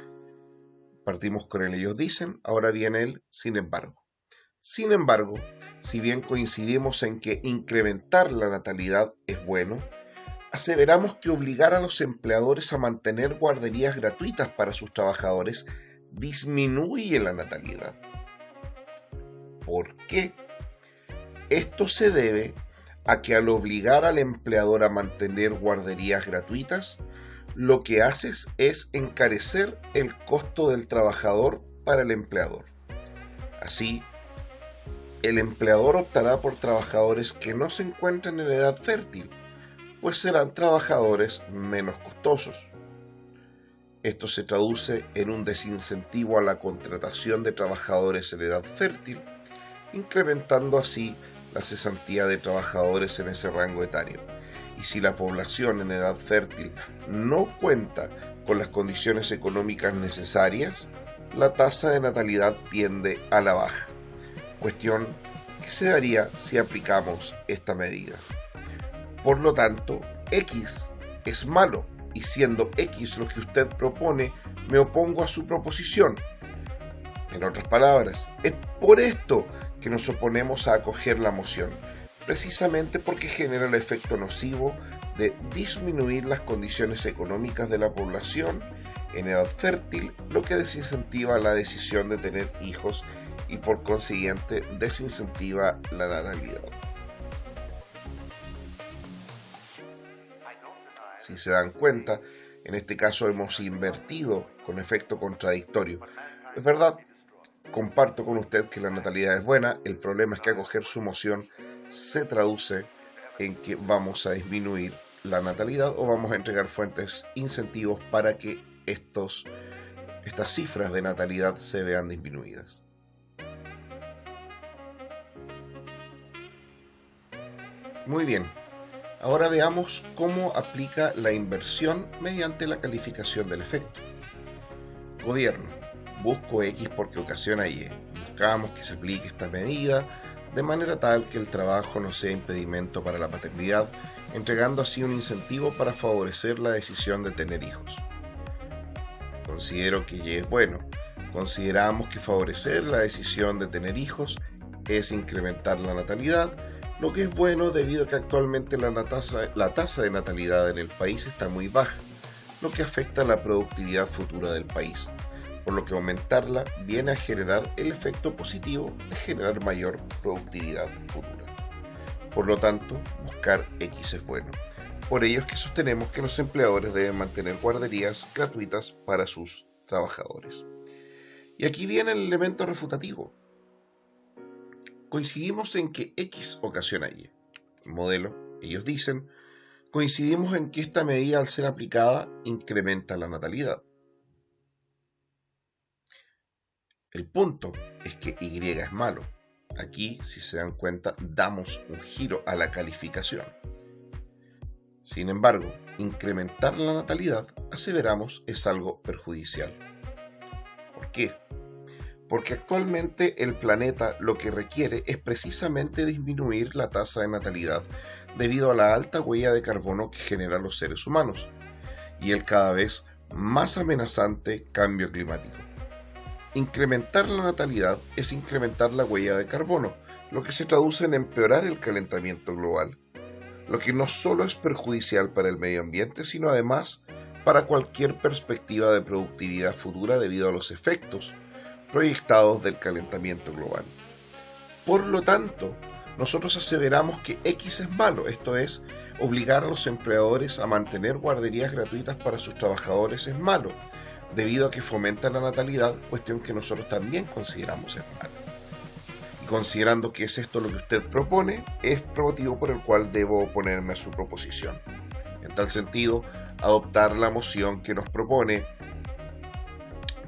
Partimos con el ellos dicen, ahora viene el sin embargo. Sin embargo, si bien coincidimos en que incrementar la natalidad es bueno, aseveramos que obligar a los empleadores a mantener guarderías gratuitas para sus trabajadores disminuye la natalidad. ¿Por qué? Esto se debe a que al obligar al empleador a mantener guarderías gratuitas, lo que haces es encarecer el costo del trabajador para el empleador. Así, el empleador optará por trabajadores que no se encuentren en edad fértil, pues serán trabajadores menos costosos. Esto se traduce en un desincentivo a la contratación de trabajadores en edad fértil, incrementando así la cesantía de trabajadores en ese rango etario. Y si la población en edad fértil no cuenta con las condiciones económicas necesarias, la tasa de natalidad tiende a la baja. Cuestión que se daría si aplicamos esta medida. Por lo tanto, X es malo, y siendo X lo que usted propone, me opongo a su proposición. En otras palabras, es por esto que nos oponemos a acoger la moción, precisamente porque genera el efecto nocivo de disminuir las condiciones económicas de la población en edad fértil, lo que desincentiva la decisión de tener hijos y por consiguiente desincentiva la natalidad. Si se dan cuenta, en este caso hemos invertido con efecto contradictorio. Es verdad, comparto con usted que la natalidad es buena, el problema es que acoger su moción se traduce en que vamos a disminuir la natalidad o vamos a entregar fuentes incentivos para que estas cifras de natalidad se vean disminuidas. Muy bien. Ahora veamos cómo aplica la inversión mediante la calificación del efecto. Gobierno. Busco X porque ocasiona Y. Buscamos que se aplique esta medida de manera tal que el trabajo no sea impedimento para la paternidad, entregando así un incentivo para favorecer la decisión de tener hijos. Considero que Y es bueno. Consideramos que favorecer la decisión de tener hijos es incrementar la natalidad, lo que es bueno debido a que actualmente la tasa de natalidad en el país está muy baja, lo que afecta a la productividad futura del país, por lo que aumentarla viene a generar el efecto positivo de generar mayor productividad futura. Por lo tanto, buscar X es bueno. Por ello es que sostenemos que los empleadores deben mantener guarderías gratuitas para sus trabajadores. Y aquí viene el elemento refutativo. Coincidimos en que X ocasiona Y. El modelo, ellos dicen, coincidimos en que esta medida al ser aplicada incrementa la natalidad. El punto es que Y es malo. Aquí, si se dan cuenta, damos un giro a la calificación. Sin embargo, incrementar la natalidad, aseveramos, es algo perjudicial. ¿Por qué? Porque actualmente el planeta lo que requiere es precisamente disminuir la tasa de natalidad debido a la alta huella de carbono que generan los seres humanos y el cada vez más amenazante cambio climático. Incrementar la natalidad es incrementar la huella de carbono, lo que se traduce en empeorar el calentamiento global, lo que no solo es perjudicial para el medio ambiente, sino además para cualquier perspectiva de productividad futura debido a los efectos proyectados del calentamiento global. Por lo tanto, nosotros aseveramos que X es malo, esto es, obligar a los empleadores a mantener guarderías gratuitas para sus trabajadores es malo, debido a que fomenta la natalidad, cuestión que nosotros también consideramos es malo. Y considerando que es esto lo que usted propone, es motivo por el cual debo oponerme a su proposición. En tal sentido, adoptar la moción que nos propone,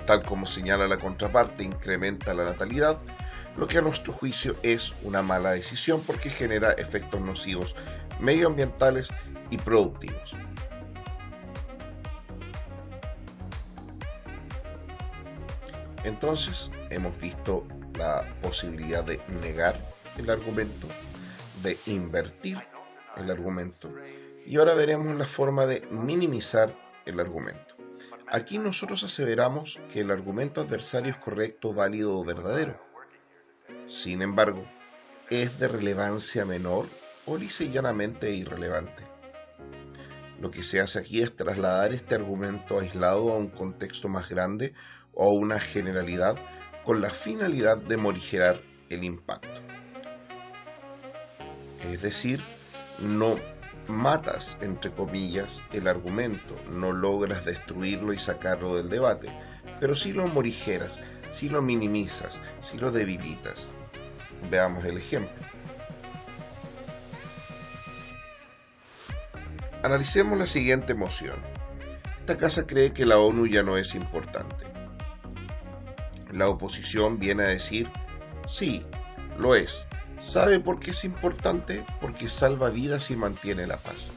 tal como señala la contraparte, incrementa la natalidad, lo que a nuestro juicio es una mala decisión porque genera efectos nocivos medioambientales y productivos. Entonces, hemos visto la posibilidad de negar el argumento, de invertir el argumento, y ahora veremos la forma de minimizar el argumento. Aquí nosotros aseveramos que el argumento adversario es correcto, válido o verdadero. Sin embargo, es de relevancia menor o lisa y llanamente irrelevante. Lo que se hace aquí es trasladar este argumento aislado a un contexto más grande o a una generalidad con la finalidad de morigerar el impacto. Es decir, no matas, entre comillas, el argumento, no logras destruirlo y sacarlo del debate, pero sí lo morigeras, sí lo minimizas, sí lo debilitas. Veamos el ejemplo. Analicemos la siguiente moción. Esta casa cree que la ONU ya no es importante. La oposición viene a decir, sí, lo es. ¿Sabe por qué es importante? Porque salva vidas y mantiene la paz.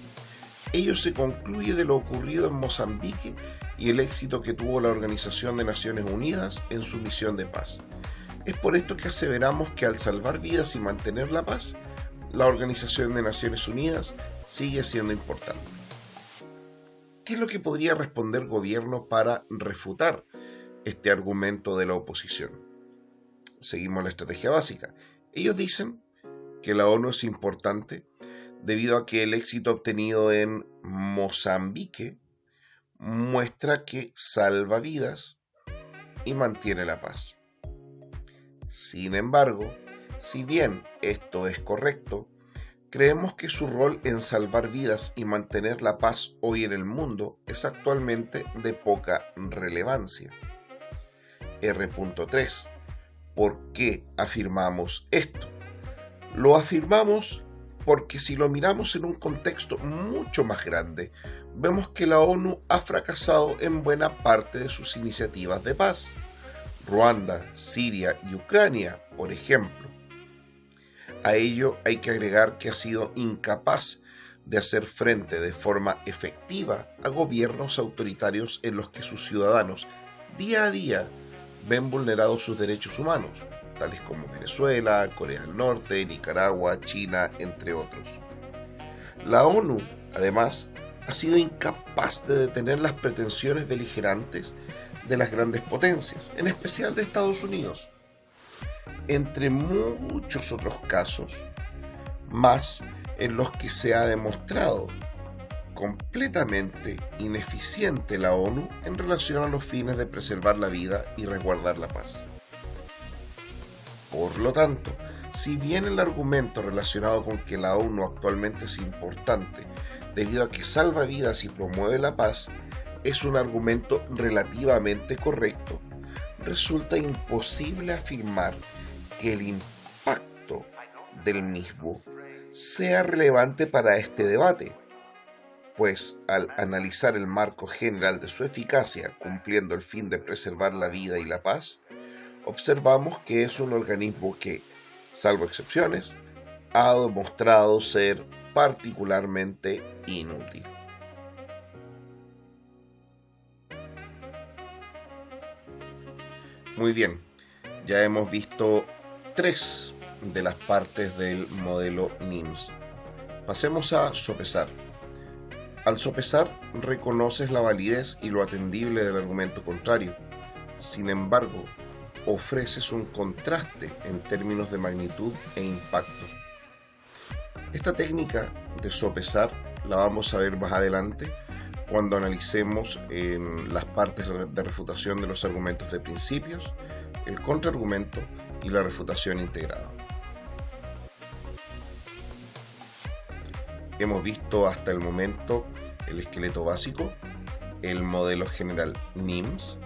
Ello se concluye de lo ocurrido en Mozambique y el éxito que tuvo la Organización de Naciones Unidas en su misión de paz. Es por esto que aseveramos que al salvar vidas y mantener la paz, la Organización de Naciones Unidas sigue siendo importante. ¿Qué es lo que podría responder el gobierno para refutar este argumento de la oposición? Seguimos la estrategia básica. Ellos dicen que la ONU es importante debido a que el éxito obtenido en Mozambique muestra que salva vidas y mantiene la paz. Sin embargo, si bien esto es correcto, creemos que su rol en salvar vidas y mantener la paz hoy en el mundo es actualmente de poca relevancia. R.3. ¿Por qué afirmamos esto? Lo afirmamos porque si lo miramos en un contexto mucho más grande, vemos que la ONU ha fracasado en buena parte de sus iniciativas de paz. Ruanda, Siria y Ucrania, por ejemplo. A ello hay que agregar que ha sido incapaz de hacer frente de forma efectiva a gobiernos autoritarios en los que sus ciudadanos día a día ven vulnerados sus derechos humanos, tales como Venezuela, Corea del Norte, Nicaragua, China, entre otros. La ONU, además, ha sido incapaz de detener las pretensiones beligerantes de las grandes potencias, en especial de Estados Unidos, entre muchos otros casos más en los que se ha demostrado completamente ineficiente la ONU en relación a los fines de preservar la vida y resguardar la paz. Por lo tanto, si bien el argumento relacionado con que la ONU actualmente es importante debido a que salva vidas y promueve la paz, es un argumento relativamente correcto, resulta imposible afirmar que el impacto del mismo sea relevante para este debate, pues al analizar el marco general de su eficacia cumpliendo el fin de preservar la vida y la paz, observamos que es un organismo que, salvo excepciones, ha demostrado ser particularmente inútil. Muy bien, ya hemos visto 3 de las partes del modelo NIMS. Pasemos a sopesar. Al sopesar, reconoces la validez y lo atendible del argumento contrario. Sin embargo, ofreces un contraste en términos de magnitud e impacto. Esta técnica de sopesar la vamos a ver más adelante cuando analicemos las partes de refutación de los argumentos de principios, el contraargumento y la refutación integrada. Hemos visto hasta el momento el esqueleto básico, el modelo general NIMS,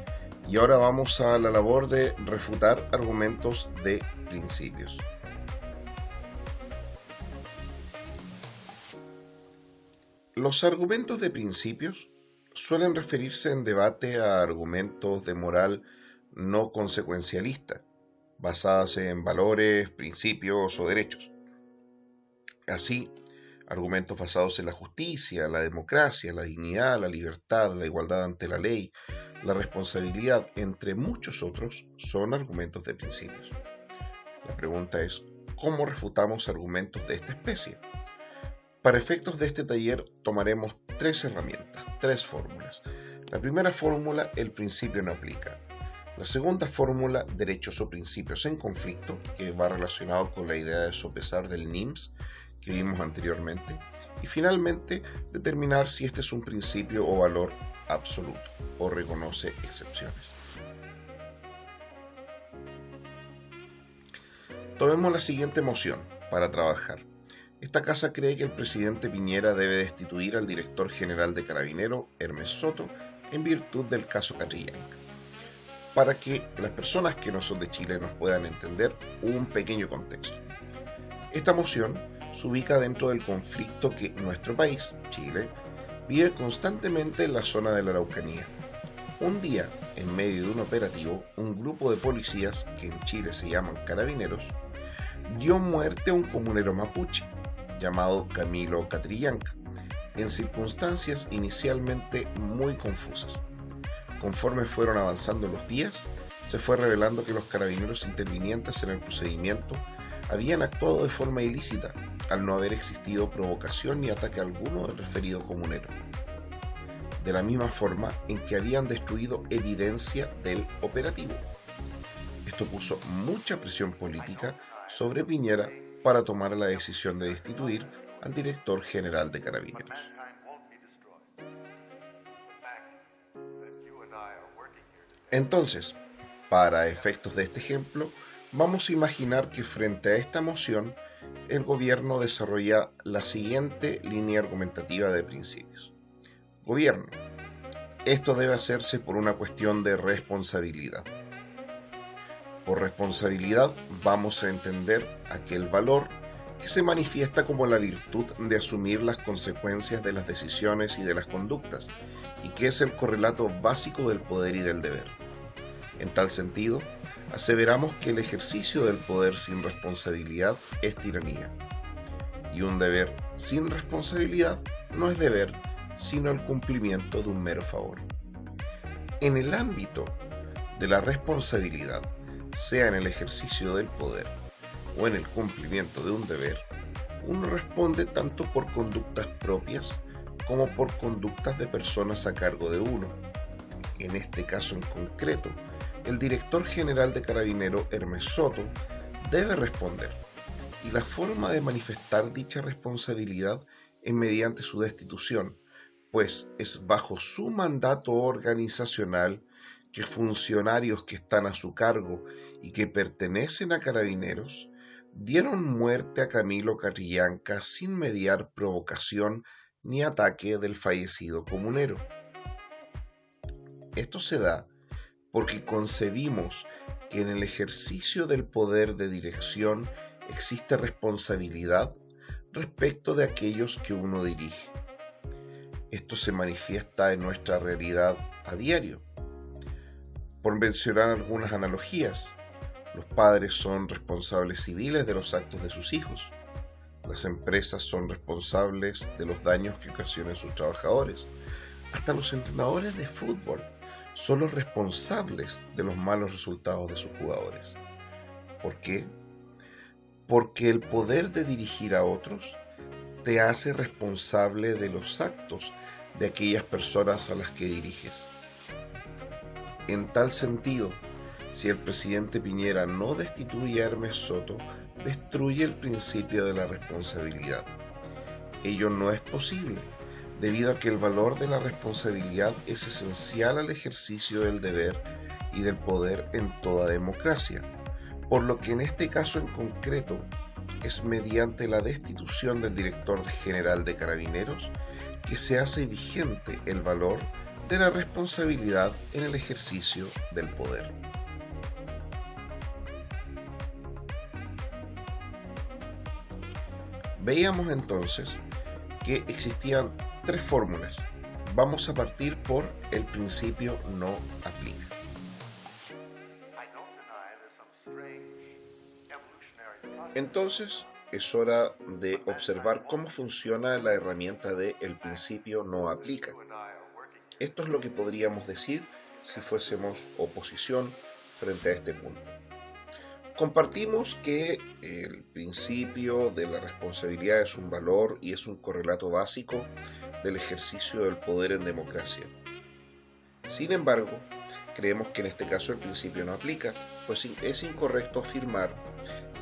y ahora vamos a la labor de refutar argumentos de principios. Los argumentos de principios suelen referirse en debate a argumentos de moral no consecuencialista, basadas en valores, principios o derechos. Así, argumentos basados en la justicia, la democracia, la dignidad, la libertad, la igualdad ante la ley, la responsabilidad, entre muchos otros, son argumentos de principios. La pregunta es, ¿cómo refutamos argumentos de esta especie? Para efectos de este taller tomaremos 3 herramientas, 3 fórmulas. La primera fórmula, el principio no aplica. La segunda fórmula, derechos o principios en conflicto, que va relacionado con la idea de sopesar del NIMS que vimos anteriormente. Y finalmente, determinar si este es un principio o valor absoluto o reconoce excepciones. Tomemos la siguiente moción para trabajar. Esta casa cree que el presidente Piñera debe destituir al director general de Carabineros, Hermes Soto, en virtud del caso Catrillanca. Para que las personas que no son de Chile nos puedan entender un pequeño contexto. Esta moción se ubica dentro del conflicto que nuestro país, Chile, vive constantemente en la zona de la Araucanía. Un día, en medio de un operativo, un grupo de policías, que en Chile se llaman carabineros, dio muerte a un comunero mapuche, llamado Camilo Catrillanca, en circunstancias inicialmente muy confusas. Conforme fueron avanzando los días, se fue revelando que los carabineros intervinientes en el procedimiento habían actuado de forma ilícita, al no haber existido provocación ni ataque alguno del referido comunero, de la misma forma en que habían destruido evidencia del operativo. Esto puso mucha presión política sobre Piñera para tomar la decisión de destituir al director general de Carabineros. Entonces, para efectos de este ejemplo, vamos a imaginar que frente a esta moción, el gobierno desarrolla la siguiente línea argumentativa de principios. Gobierno, esto debe hacerse por una cuestión de responsabilidad. Por responsabilidad vamos a entender aquel valor que se manifiesta como la virtud de asumir las consecuencias de las decisiones y de las conductas, y que es el correlato básico del poder y del deber. En tal sentido, aseveramos que el ejercicio del poder sin responsabilidad es tiranía, y un deber sin responsabilidad no es deber, sino el cumplimiento de un mero favor. En el ámbito de la responsabilidad, sea en el ejercicio del poder o en el cumplimiento de un deber, uno responde tanto por conductas propias como por conductas de personas a cargo de uno. En este caso en concreto, el director general de Carabineros, Hermes Soto, debe responder, y la forma de manifestar dicha responsabilidad es mediante su destitución, pues es bajo su mandato organizacional que funcionarios que están a su cargo y que pertenecen a Carabineros dieron muerte a Camilo Catrillanca sin mediar provocación ni ataque del fallecido comunero. Esto se da porque concebimos que en el ejercicio del poder de dirección existe responsabilidad respecto de aquellos que uno dirige. Esto se manifiesta en nuestra realidad a diario. Por mencionar algunas analogías, los padres son responsables civiles de los actos de sus hijos. Las empresas son responsables de los daños que ocasionan sus trabajadores. Hasta los entrenadores de fútbol son los responsables de los malos resultados de sus jugadores. ¿Por qué? Porque el poder de dirigir a otros te hace responsable de los actos de aquellas personas a las que diriges. En tal sentido, si el presidente Piñera no destituye a Hermes Soto, destruye el principio de la responsabilidad. Ello no es posible, debido a que el valor de la responsabilidad es esencial al ejercicio del deber y del poder en toda democracia, por lo que en este caso en concreto es mediante la destitución del director general de Carabineros que se hace vigente el valor de la responsabilidad en el ejercicio del poder. Veíamos entonces que existían tres fórmulas. Vamos a partir por el principio no aplica. Entonces es hora de observar cómo funciona la herramienta de el principio no aplica. Esto es lo que podríamos decir si fuésemos oposición frente a este punto. Compartimos que el principio de la responsabilidad es un valor y es un correlato básico del ejercicio del poder en democracia. Sin embargo, creemos que en este caso el principio no aplica, pues es incorrecto afirmar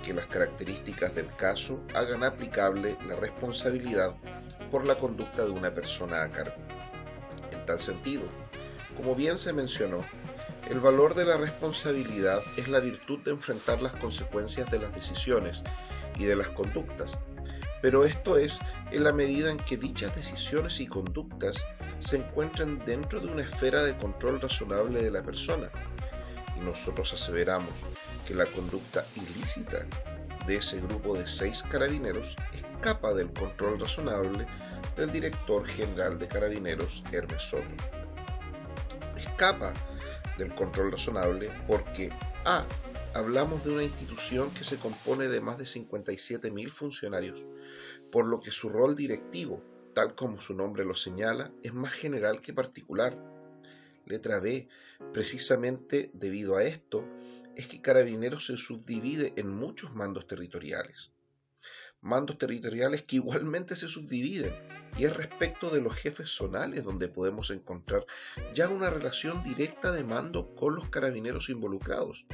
que las características del caso hagan aplicable la responsabilidad por la conducta de una persona a cargo. En tal sentido, como bien se mencionó, el valor de la responsabilidad es la virtud de enfrentar las consecuencias de las decisiones y de las conductas, pero esto es en la medida en que dichas decisiones y conductas se encuentran dentro de una esfera de control razonable de la persona, y nosotros aseveramos que la conducta ilícita de ese grupo de 6 carabineros escapa del control razonable del director general de Carabineros, Hermes Soto. Escapa del control razonable porque A. Hablamos de una institución que se compone de más de 57.000 funcionarios, por lo que su rol directivo, tal como su nombre lo señala, es más general que particular. Letra B. Precisamente debido a esto, es que Carabineros se subdivide en muchos mandos territoriales. Mandos territoriales que igualmente se subdividen, y es respecto de los jefes zonales donde podemos encontrar ya una relación directa de mando con los carabineros involucrados.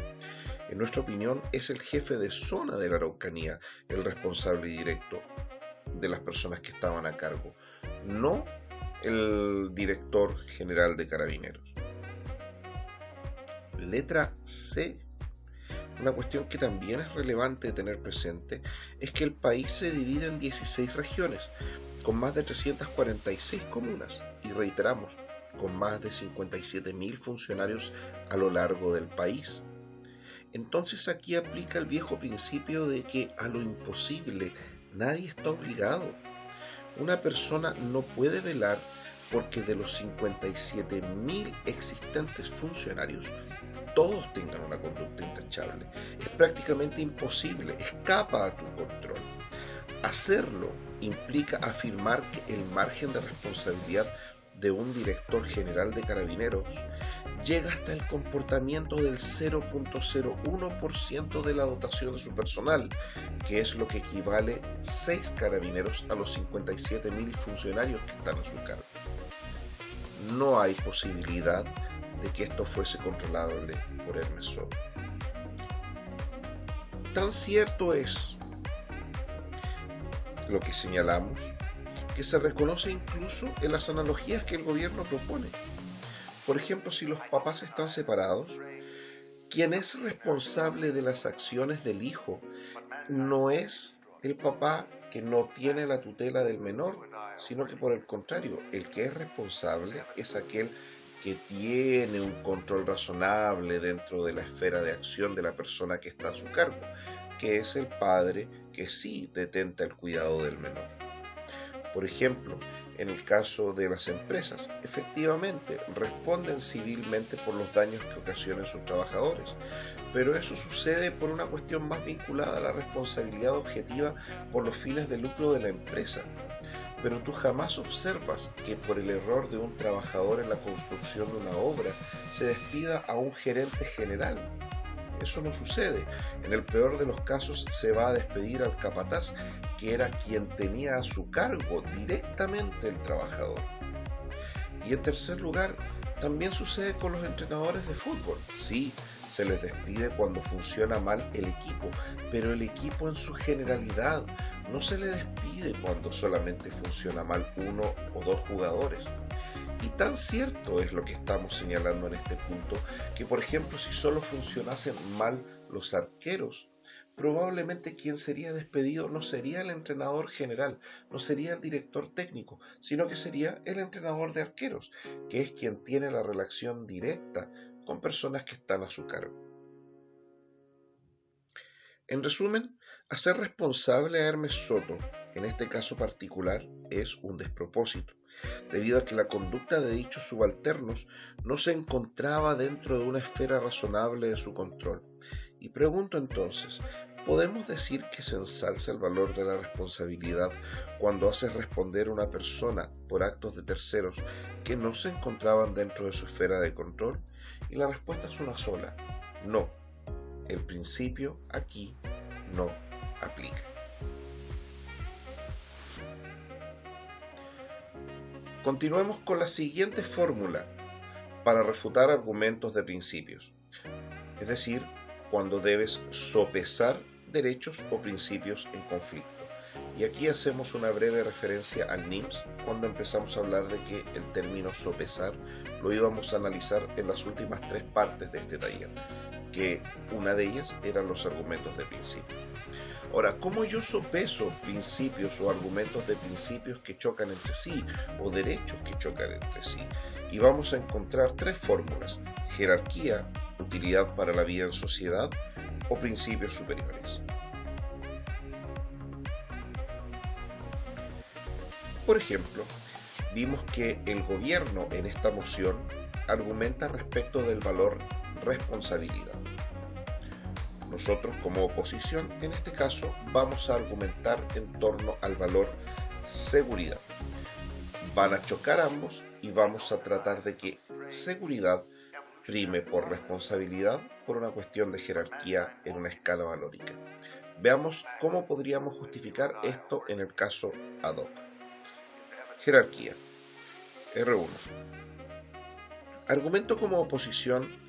En nuestra opinión, es el jefe de zona de la Araucanía el responsable directo de las personas que estaban a cargo, no el director general de Carabineros. Letra C. Una cuestión que también es relevante tener presente es que el país se divide en 16 regiones, con más de 346 comunas, y reiteramos, con más de 57.000 funcionarios a lo largo del país. Entonces aquí aplica el viejo principio de que a lo imposible nadie está obligado. Una persona no puede velar porque de los 57.000 existentes funcionarios todos tengan una conducta intachable. Es prácticamente imposible, escapa a tu control. Hacerlo implica afirmar que el margen de responsabilidad de un director general de Carabineros llega hasta el comportamiento del 0.01% de la dotación de su personal, que es lo que equivale 6 carabineros a los 57.000 funcionarios que están a su cargo. No hay posibilidad de que esto fuese controlable por Hermes Soto. Tan cierto es lo que señalamos, que se reconoce incluso en las analogías que el gobierno propone. Por ejemplo, si los papás están separados, quien es responsable de las acciones del hijo no es el papá que no tiene la tutela del menor, sino que por el contrario, el que es responsable es aquel que tiene un control razonable dentro de la esfera de acción de la persona que está a su cargo, que es el padre que sí detenta el cuidado del menor. Por ejemplo, en el caso de las empresas, efectivamente responden civilmente por los daños que ocasionen sus trabajadores, pero eso sucede por una cuestión más vinculada a la responsabilidad objetiva por los fines de lucro de la empresa. Pero tú jamás observas que por el error de un trabajador en la construcción de una obra se despida a un gerente general. Eso no sucede. En el peor de los casos se va a despedir al capataz, que era quien tenía a su cargo directamente el trabajador. Y en tercer lugar, también sucede con los entrenadores de fútbol. Sí, se les despide cuando funciona mal el equipo, pero el equipo en su generalidad. No se le despide cuando solamente funciona mal uno o dos jugadores. Y tan cierto es lo que estamos señalando en este punto, que por ejemplo si solo funcionasen mal los arqueros, probablemente quien sería despedido no sería el entrenador general, no sería el director técnico, sino que sería el entrenador de arqueros, que es quien tiene la relación directa con personas que están a su cargo. En resumen, hacer responsable a Hermes Soto, en este caso particular, es un despropósito, debido a que la conducta de dichos subalternos no se encontraba dentro de una esfera razonable de su control. Y pregunto entonces, ¿podemos decir que se ensalza el valor de la responsabilidad cuando haces responder a una persona por actos de terceros que no se encontraban dentro de su esfera de control? Y la respuesta es una sola: no. El principio aquí no aplica. Continuemos con la siguiente fórmula para refutar argumentos de principios, es decir, cuando debes sopesar derechos o principios en conflicto. Y aquí hacemos una breve referencia al NIMS cuando empezamos a hablar de que el término sopesar lo íbamos a analizar en las últimas 3 partes de este taller, que una de ellas eran los argumentos de principio. Ahora, ¿cómo yo sopeso principios o argumentos de principios que chocan entre sí o derechos que chocan entre sí? Y vamos a encontrar 3 fórmulas: jerarquía, utilidad para la vida en sociedad o principios superiores. Por ejemplo, vimos que el gobierno en esta moción argumenta respecto del valor responsabilidad. Nosotros como oposición, en este caso, vamos a argumentar en torno al valor seguridad. Van a chocar ambos y vamos a tratar de que seguridad prime por responsabilidad por una cuestión de jerarquía en una escala valórica. Veamos cómo podríamos justificar esto en el caso ad hoc. Jerarquía. R1. Argumento como oposición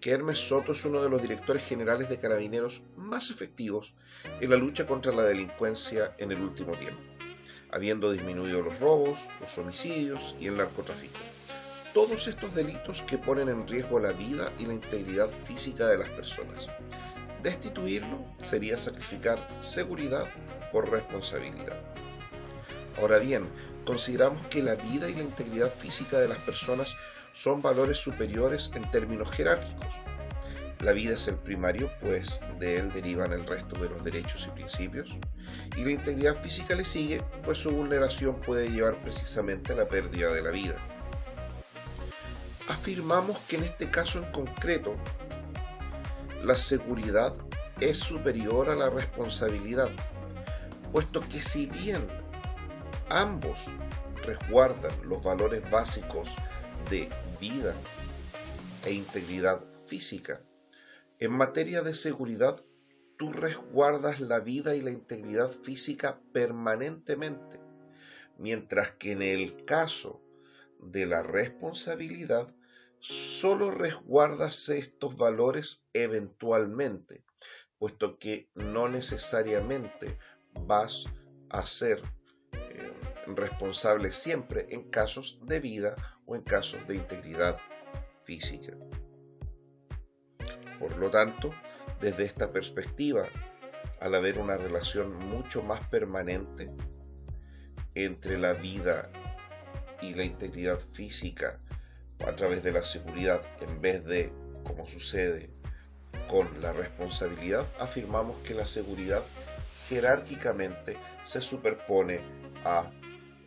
que Hermes Soto es uno de los directores generales de Carabineros más efectivos en la lucha contra la delincuencia en el último tiempo, habiendo disminuido los robos, los homicidios y el narcotráfico. Todos estos delitos que ponen en riesgo la vida y la integridad física de las personas. Destituirlo sería sacrificar seguridad por responsabilidad. Ahora bien, consideramos que la vida y la integridad física de las personas son valores superiores en términos jerárquicos. La vida es el primario, pues de él derivan el resto de los derechos y principios, y la integridad física le sigue, pues su vulneración puede llevar precisamente a la pérdida de la vida. Afirmamos que en este caso en concreto, la seguridad es superior a la responsabilidad, puesto que si bien ambos resguardan los valores básicos de vida e integridad física, en materia de seguridad tú resguardas la vida y la integridad física permanentemente, mientras que en el caso de la responsabilidad solo resguardas estos valores eventualmente, puesto que no necesariamente vas a ser responsable siempre en casos de vida o en casos de integridad física. Por lo tanto, desde esta perspectiva, al haber una relación mucho más permanente entre la vida y la integridad física a través de la seguridad en vez de, como sucede con la responsabilidad, afirmamos que la seguridad jerárquicamente se superpone a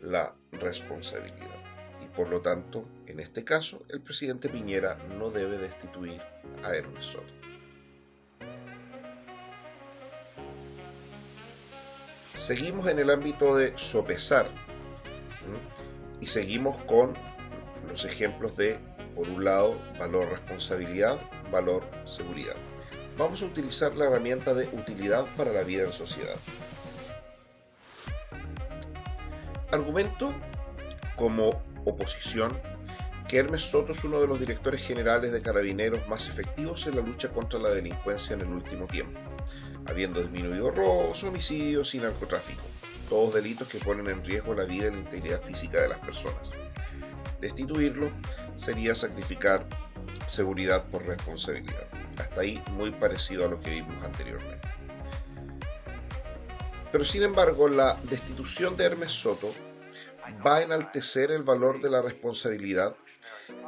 la responsabilidad. Y por lo tanto, en este caso, el presidente Piñera no debe destituir a Hermes Soto. Seguimos en el ámbito de sopesar y seguimos con los ejemplos de, por un lado, valor responsabilidad, valor seguridad. Vamos a utilizar la herramienta de utilidad para la vida en sociedad. Argumento como oposición que Hermes Soto es uno de los directores generales de Carabineros más efectivos en la lucha contra la delincuencia en el último tiempo, habiendo disminuido robos, homicidios y narcotráfico, todos delitos que ponen en riesgo la vida y la integridad física de las personas. Destituirlo sería sacrificar seguridad por responsabilidad. Hasta ahí muy parecido a lo que vimos anteriormente. Pero sin embargo, la destitución de Hermes Soto va a enaltecer el valor de la responsabilidad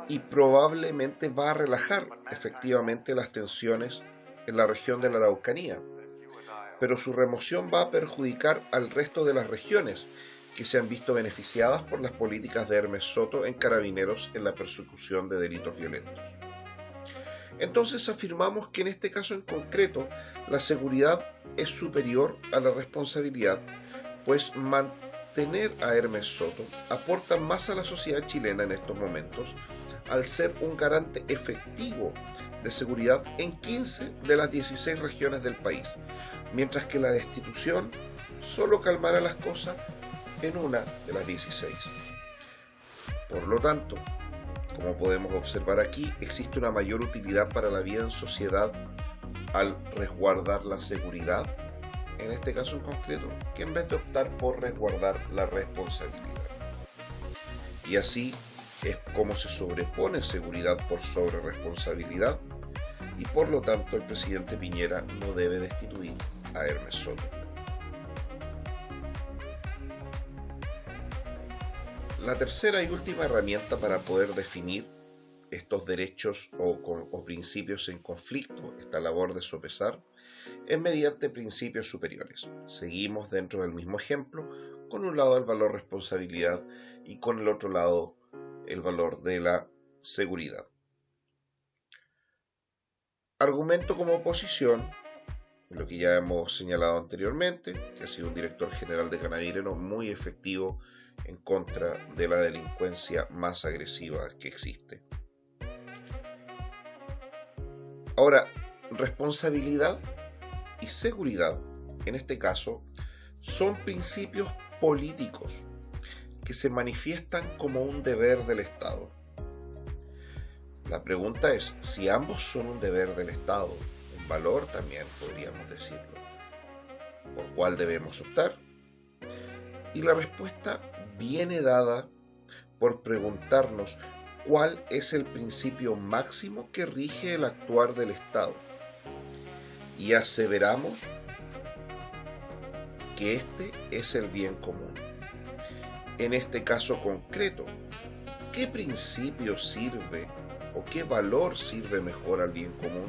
y probablemente va a relajar efectivamente las tensiones en la región de la Araucanía. Pero su remoción va a perjudicar al resto de las regiones que se han visto beneficiadas por las políticas de Hermes Soto en Carabineros en la persecución de delitos violentos. Entonces afirmamos que en este caso en concreto la seguridad es superior a la responsabilidad, pues mantener a Hermes Soto aporta más a la sociedad chilena en estos momentos al ser un garante efectivo de seguridad en 15 de las 16 regiones del país, mientras que la destitución solo calmará las cosas en una de las 16. Por lo tanto, como podemos observar aquí, existe una mayor utilidad para la vida en sociedad al resguardar la seguridad, en este caso en concreto, que en vez de optar por resguardar la responsabilidad. Y así es como se sobrepone seguridad por sobre responsabilidad, y por lo tanto el presidente Piñera no debe destituir a Hermes Soto. La tercera y última herramienta para poder definir estos derechos o principios en conflicto, esta labor de sopesar, es mediante principios superiores. Seguimos dentro del mismo ejemplo, con un lado el valor responsabilidad y con el otro lado el valor de la seguridad. Argumento como oposición, lo que ya hemos señalado anteriormente, que ha sido un director general de Carabineros muy efectivo en contra de la delincuencia más agresiva que existe. Ahora, responsabilidad y seguridad, en este caso, son principios políticos que se manifiestan como un deber del Estado. La pregunta es, si ambos son un deber del Estado, un valor también podríamos decirlo, ¿por cuál debemos optar? Y la respuesta viene dada por preguntarnos cuál es el principio máximo que rige el actuar del Estado. Y aseveramos que este es el bien común. En este caso concreto, ¿qué principio sirve o qué valor sirve mejor al bien común?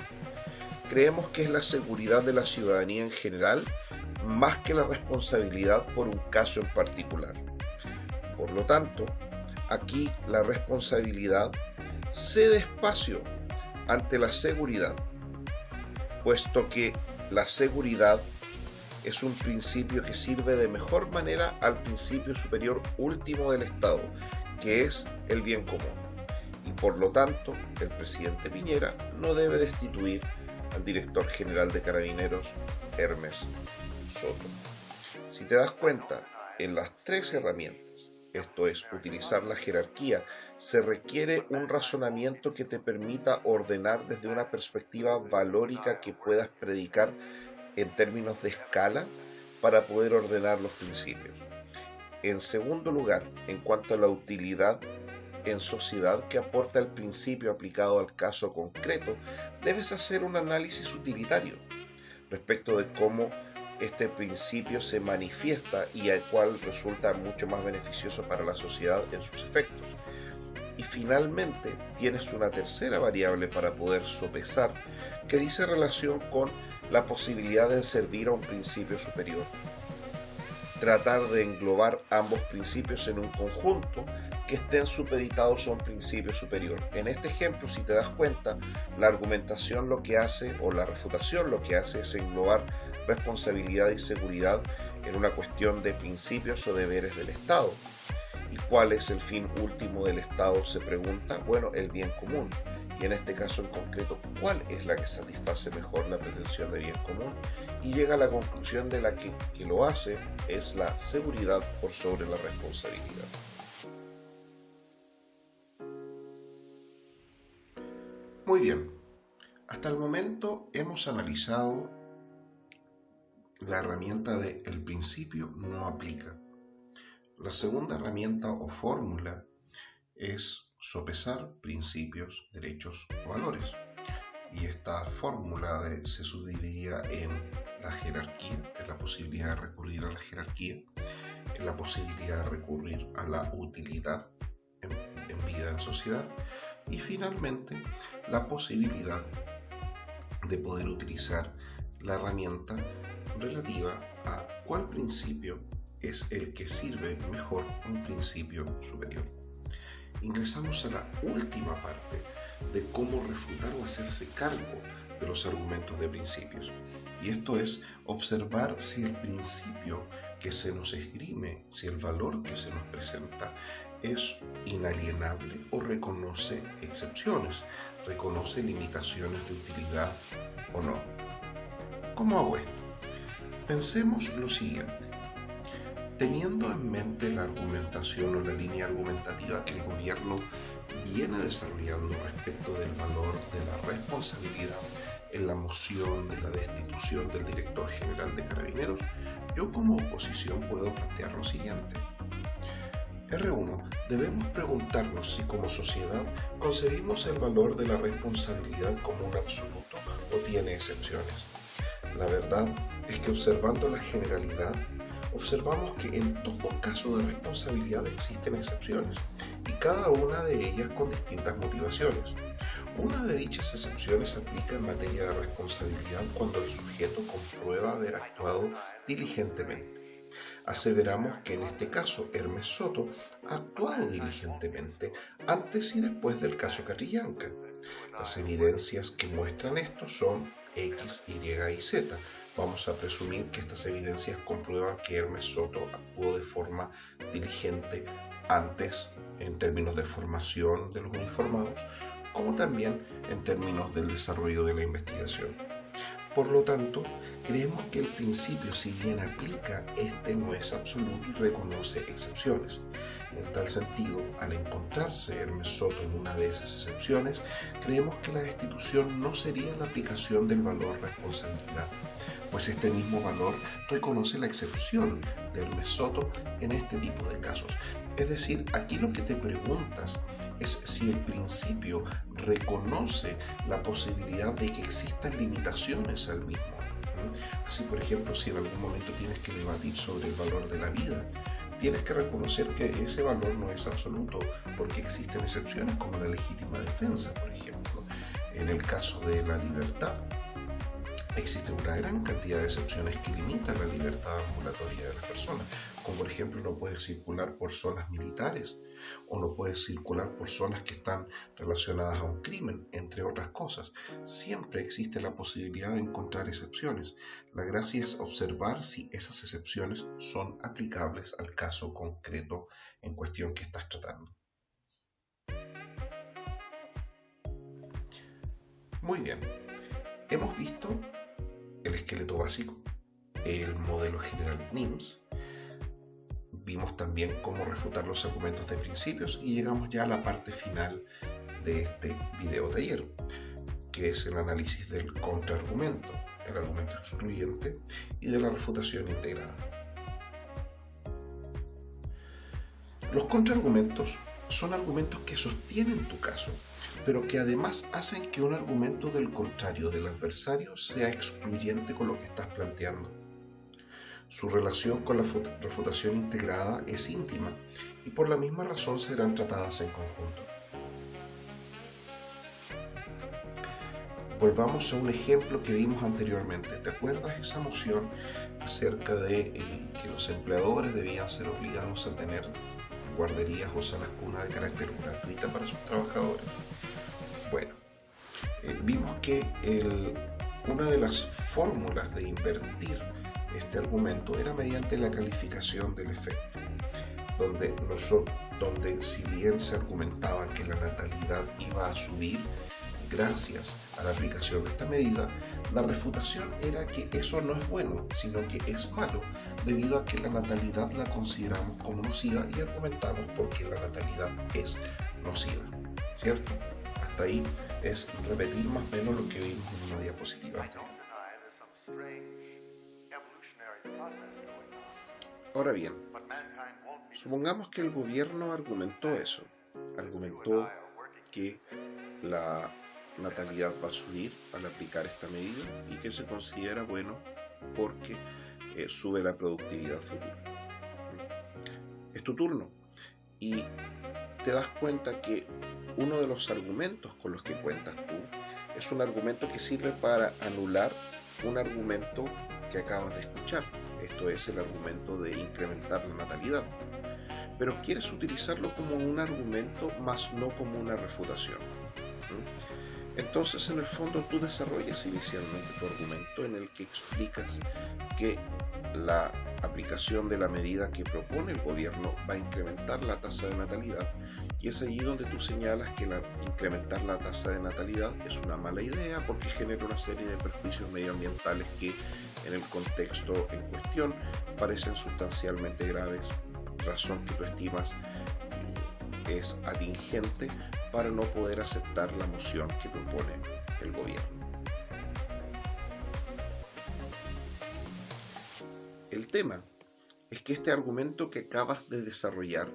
Creemos que es la seguridad de la ciudadanía en general, más que la responsabilidad por un caso en particular. Por lo tanto, aquí la responsabilidad cede espacio ante la seguridad, puesto que la seguridad es un principio que sirve de mejor manera al principio superior último del Estado, que es el bien común. Y por lo tanto, el presidente Piñera no debe destituir al director general de Carabineros, Hermes Soto. Si te das cuenta, en las tres herramientas, esto es, utilizar la jerarquía, se requiere un razonamiento que te permita ordenar desde una perspectiva valórica que puedas predicar en términos de escala para poder ordenar los principios. En segundo lugar, en cuanto a la utilidad en sociedad que aporta el principio aplicado al caso concreto, debes hacer un análisis utilitario respecto de cómo este principio se manifiesta y al cual resulta mucho más beneficioso para la sociedad en sus efectos. Y finalmente tienes una tercera variable para poder sopesar que dice relación con la posibilidad de servir a un principio superior. Tratar de englobar ambos principios en un conjunto que estén supeditados a un principio superior. En este ejemplo, si te das cuenta, la argumentación lo que hace, o la refutación lo que hace, es englobar responsabilidad y seguridad en una cuestión de principios o deberes del Estado. ¿Y cuál es el fin último del Estado? Se pregunta. Bueno, el bien común. Y en este caso en concreto, ¿cuál es la que satisface mejor la pretensión de bien común? Y llega a la conclusión de la que lo hace es la seguridad por sobre la responsabilidad. Muy bien, hasta el momento hemos analizado la herramienta de el principio no aplica. La segunda herramienta o fórmula es sopesar principios, derechos o valores. Y esta fórmula se subdividía en la jerarquía, en la posibilidad de recurrir a la jerarquía, en la posibilidad de recurrir a la utilidad en vida en sociedad, y finalmente la posibilidad de poder utilizar la herramienta relativa a cuál principio es el que sirve mejor un principio superior. Ingresamos a la última parte de cómo refutar o hacerse cargo de los argumentos de principios. Y esto es observar si el principio que se nos esgrime, si el valor que se nos presenta es inalienable o reconoce excepciones, reconoce limitaciones de utilidad o no. ¿Cómo hago esto? Pensemos lo siguiente. Teniendo en mente la argumentación o la línea argumentativa que el gobierno viene desarrollando respecto del valor de la responsabilidad en la moción de la destitución del director general de Carabineros, yo como oposición puedo plantear lo siguiente. R1. Debemos preguntarnos si como sociedad concebimos el valor de la responsabilidad como un absoluto o tiene excepciones. La verdad es que observando la generalidad, observamos que en todo caso de responsabilidad existen excepciones, y cada una de ellas con distintas motivaciones. Una de dichas excepciones se aplica en materia de responsabilidad cuando el sujeto comprueba haber actuado diligentemente. Aseveramos que en este caso Hermes Soto ha actuado diligentemente antes y después del caso Catrillanca. Las evidencias que muestran esto son X, Y y Z. Vamos a presumir que estas evidencias comprueban que Hermes Soto actuó de forma diligente antes en términos de formación de los uniformados, como también en términos del desarrollo de la investigación. Por lo tanto, creemos que el principio, si bien aplica, este no es absoluto y reconoce excepciones. En tal sentido, al encontrarse Hermes Soto en una de esas excepciones, creemos que la destitución no sería la aplicación del valor responsabilidad, pues este mismo valor reconoce la excepción de Hermes Soto en este tipo de casos. Es decir, aquí lo que te preguntas es si el principio reconoce la posibilidad de que existan limitaciones al mismo. Así, por ejemplo, si en algún momento tienes que debatir sobre el valor de la vida, tienes que reconocer que ese valor no es absoluto, porque existen excepciones como la legítima defensa, por ejemplo. En el caso de la libertad, existe una gran cantidad de excepciones que limitan la libertad ambulatoria de las personas, como por ejemplo no puedes circular por zonas militares o no puedes circular por zonas que están relacionadas a un crimen, entre otras cosas. Siempre existe la posibilidad de encontrar excepciones. La gracia es observar si esas excepciones son aplicables al caso concreto en cuestión que estás tratando. Muy bien, hemos visto el esqueleto básico, el modelo general NIMS. Vimos también cómo refutar los argumentos de principios y llegamos ya a la parte final de este video taller, que es el análisis del contraargumento, el argumento excluyente y de la refutación integrada. Los contraargumentos son argumentos que sostienen tu caso, pero que además hacen que un argumento del contrario del adversario sea excluyente con lo que estás planteando. Su relación con la refutación integrada es íntima y por la misma razón serán tratadas en conjunto. volvamos a un ejemplo que vimos anteriormente. ¿Te acuerdas esa moción acerca de que los empleadores debían ser obligados a tener guarderías o salas cuna de carácter gratuita para sus trabajadores? Bueno, vimos que una de las fórmulas de invertir este argumento era mediante la calificación del efecto, donde si bien se argumentaba que la natalidad iba a subir gracias a la aplicación de esta medida, la refutación era que eso no es bueno, sino que es malo, debido a que la natalidad la consideramos como nociva y argumentamos por qué la natalidad es nociva, ¿cierto? Hasta ahí es repetir más o menos lo que vimos en una diapositiva anterior. Ahora bien, supongamos que el gobierno argumentó eso, argumentó que la natalidad va a subir al aplicar esta medida y que se considera bueno porque sube la productividad futura. Es tu turno y te das cuenta que uno de los argumentos con los que cuentas tú es un argumento que sirve para anular un argumento que acabas de escuchar. Esto es el argumento de incrementar la natalidad. Pero quieres utilizarlo como un argumento, más no como una refutación. Entonces, en el fondo, tú desarrollas inicialmente tu argumento en el que explicas que la aplicación de la medida que propone el gobierno va a incrementar la tasa de natalidad, y es allí donde tú señalas que incrementar la tasa de natalidad es una mala idea porque genera una serie de perjuicios medioambientales que en el contexto en cuestión parecen sustancialmente graves, razón que tú estimas es atingente para no poder aceptar la moción que propone el gobierno. El tema es que este argumento que acabas de desarrollar,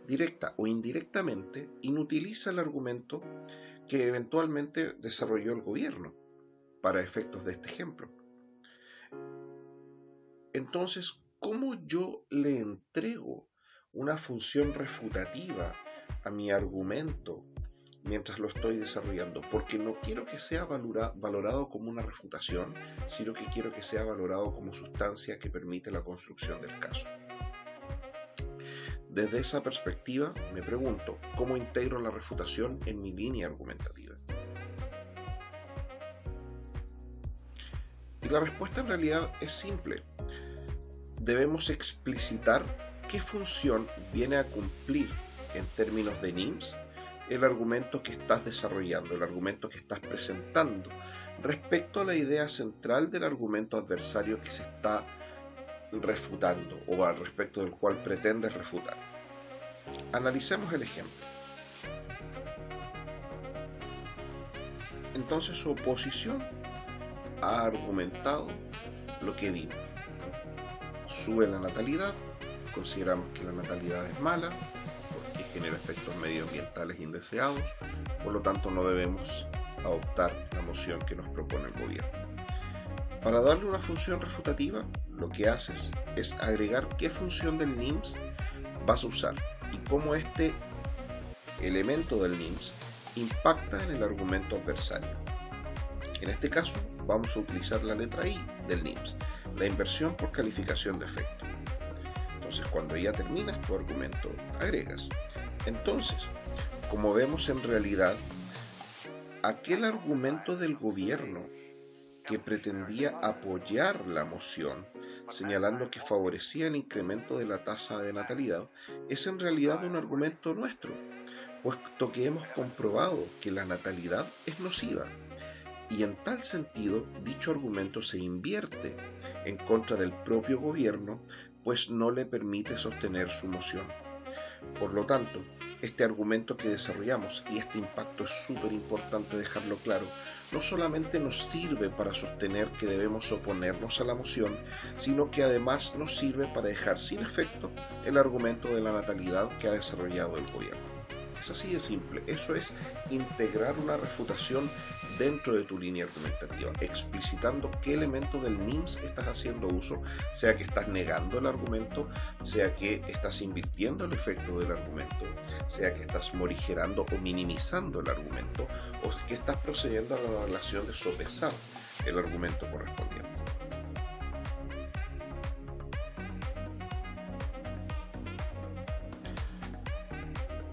directa o indirectamente, inutiliza el argumento que eventualmente desarrolló el gobierno para efectos de este ejemplo. Entonces, ¿cómo yo le entrego una función refutativa a mi argumento mientras lo estoy desarrollando? Porque no quiero que sea valorado como una refutación, sino que quiero que sea valorado como sustancia que permite la construcción del caso. Desde esa perspectiva, me pregunto, ¿cómo integro la refutación en mi línea argumentativa? Y la respuesta en realidad es simple. Debemos explicitar qué función viene a cumplir en términos de NIMS el argumento que estás desarrollando, el argumento que estás presentando, respecto a la idea central del argumento adversario que se está refutando o al respecto del cual pretendes refutar. Analicemos el ejemplo. Entonces su oposición ha argumentado lo que vimos. Sube la natalidad, consideramos que la natalidad es mala porque genera efectos medioambientales indeseados, por lo tanto no debemos adoptar la moción que nos propone el gobierno. Para darle una función refutativa, lo que haces es agregar qué función del NIMS vas a usar y cómo este elemento del NIMS impacta en el argumento adversario. En este caso, vamos a utilizar la letra I del NIMS, la inversión por calificación de efecto. Entonces, cuando ya terminas tu argumento, agregas. Entonces, como vemos en realidad, aquel argumento del gobierno que pretendía apoyar la moción, señalando que favorecía el incremento de la tasa de natalidad, es en realidad un argumento nuestro, puesto que hemos comprobado que la natalidad es nociva, y en tal sentido dicho argumento se invierte en contra del propio gobierno, pues no le permite sostener su moción. Por lo tanto, este argumento que desarrollamos, y este impacto es súper importante dejarlo claro, no solamente nos sirve para sostener que debemos oponernos a la moción, sino que además nos sirve para dejar sin efecto el argumento de la natalidad que ha desarrollado el gobierno. Es así de simple. Eso es integrar una refutación dentro de tu línea argumentativa, explicitando qué elemento del NIMS estás haciendo uso, sea que estás negando el argumento, sea que estás invirtiendo el efecto del argumento, sea que estás morigerando o minimizando el argumento, o que estás procediendo a la relación de sopesar el argumento correspondiente.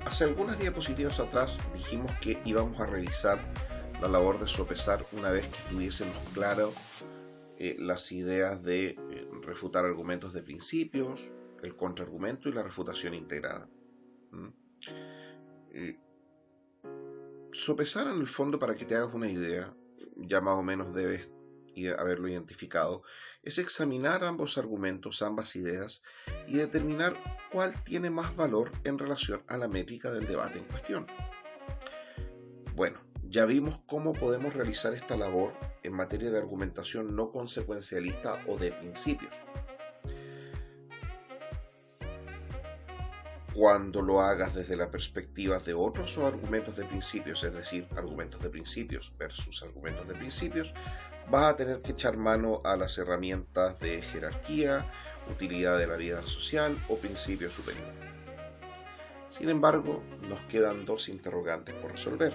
Hace algunas diapositivas atrás dijimos que íbamos a revisar la labor de sopesar una vez que tuviésemos claro las ideas de refutar argumentos de principios, el contraargumento y la refutación integrada. Sopesar, en el fondo, para que te hagas una idea, ya más o menos debes haberlo identificado, es examinar ambos argumentos, ambas ideas, y determinar cuál tiene más valor en relación a la métrica del debate en cuestión. Bueno, ya vimos cómo podemos realizar esta labor en materia de argumentación no consecuencialista o de principios. Cuando lo hagas desde la perspectiva de otros o argumentos de principios, es decir, argumentos de principios versus argumentos de principios, vas a tener que echar mano a las herramientas de jerarquía, utilidad de la vida social o principio superior. Sin embargo, nos quedan dos interrogantes por resolver.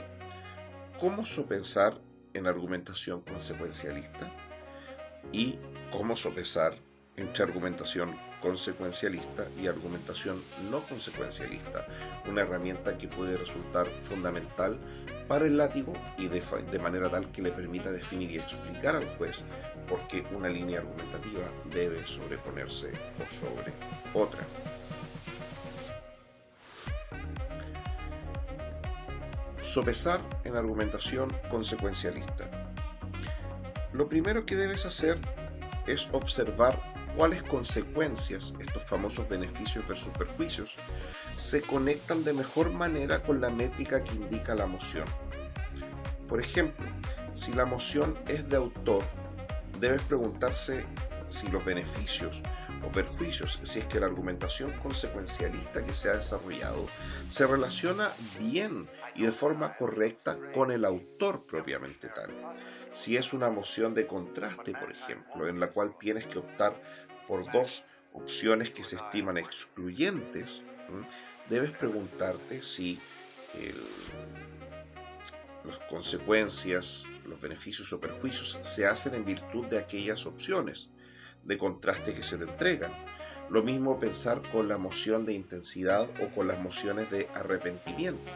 ¿Cómo sopesar en argumentación consecuencialista? ¿Y cómo sopesar entre argumentación consecuencialista y argumentación no consecuencialista? Una herramienta que puede resultar fundamental para el látigo y de manera tal que le permita definir y explicar al juez por qué una línea argumentativa debe sobreponerse por sobre otra. Sopesar en argumentación consecuencialista. Lo primero que debes hacer es observar cuáles consecuencias, estos famosos beneficios versus perjuicios, se conectan de mejor manera con la métrica que indica la moción. Por ejemplo, si la moción es de autor, debes preguntarse si los beneficios o perjuicios, si es que la argumentación consecuencialista que se ha desarrollado se relaciona bien y de forma correcta con el autor propiamente tal. Si es una moción de contraste, por ejemplo, en la cual tienes que optar por dos opciones que se estiman excluyentes, debes preguntarte si las consecuencias, los beneficios o perjuicios se hacen en virtud de aquellas opciones de contraste que se te entregan. Lo mismo pensar con la moción de intensidad o con las mociones de arrepentimiento.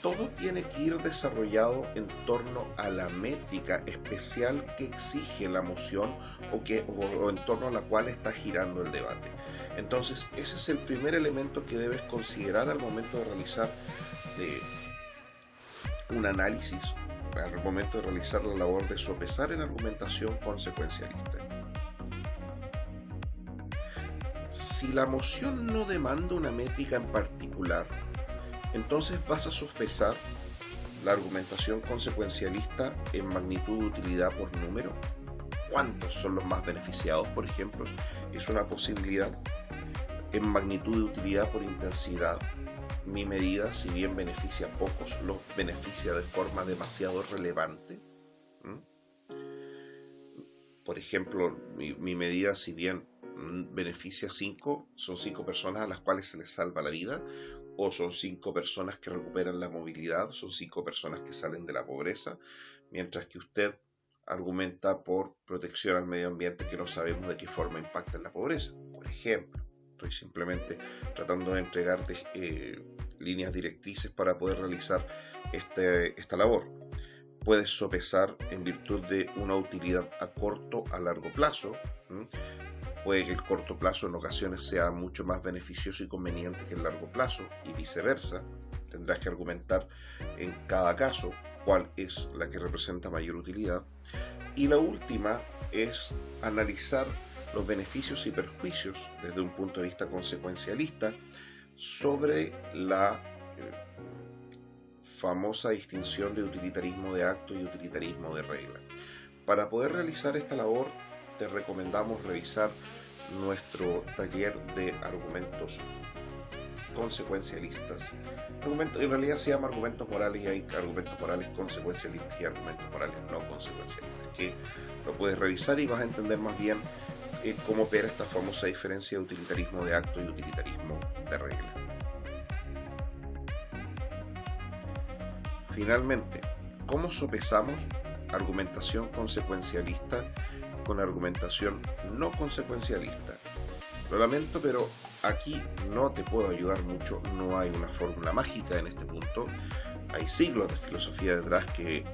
Todo tiene que ir desarrollado en torno a la métrica especial que exige la moción o en torno a la cual está girando el debate. Entonces, ese es el primer elemento que debes considerar al momento de realizar un análisis, al momento de realizar la labor de sopesar en argumentación consecuencialista. Si la moción no demanda una métrica en particular, entonces vas a sopesar la argumentación consecuencialista en magnitud de utilidad por número. ¿Cuántos son los más beneficiados, por ejemplo? Es una posibilidad. En magnitud de utilidad por intensidad. Mi medida, si bien beneficia a pocos, los beneficia de forma demasiado relevante. Por ejemplo, mi medida, si bien beneficia 5, son 5 personas a las cuales se les salva la vida, o son 5 personas que recuperan la movilidad, son 5 personas que salen de la pobreza, mientras que usted argumenta por protección al medio ambiente que no sabemos de qué forma impacta en la pobreza. Por ejemplo, estoy simplemente tratando de entregarte líneas directrices para poder realizar esta labor. Puedes sopesar en virtud de una utilidad a corto a largo plazo. Puede que el corto plazo en ocasiones sea mucho más beneficioso y conveniente que el largo plazo y viceversa. Tendrás que argumentar en cada caso cuál es la que representa mayor utilidad. Y la última es analizar los beneficios y perjuicios desde un punto de vista consecuencialista sobre la famosa distinción de utilitarismo de acto y utilitarismo de regla. Para poder realizar esta labor, te recomendamos revisar nuestro taller de argumentos consecuencialistas. En realidad se llama argumentos morales y hay argumentos morales consecuencialistas y argumentos morales no consecuencialistas, que lo puedes revisar y vas a entender más bien cómo opera esta famosa diferencia de utilitarismo de acto y utilitarismo de regla. Finalmente, ¿cómo sopesamos argumentación consecuencialista con argumentación no consecuencialista? Lo lamento, pero aquí no te puedo ayudar mucho, no hay una fórmula mágica en este punto. Hay siglos de filosofía detrás que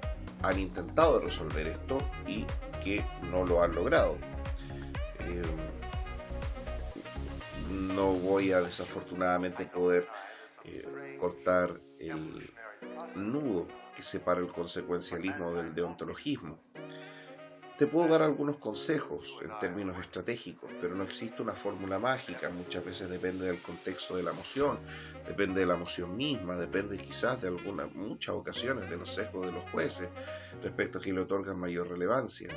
han intentado resolver esto y que no lo han logrado. No voy a desafortunadamente poder cortar el nudo que separa el consecuencialismo del deontologismo. Te puedo dar algunos consejos en términos estratégicos, pero no existe una fórmula mágica. Muchas veces depende del contexto de la emoción, depende de la emoción misma, depende quizás de muchas ocasiones de los sesgos de los jueces respecto a quien le otorgan mayor relevancia.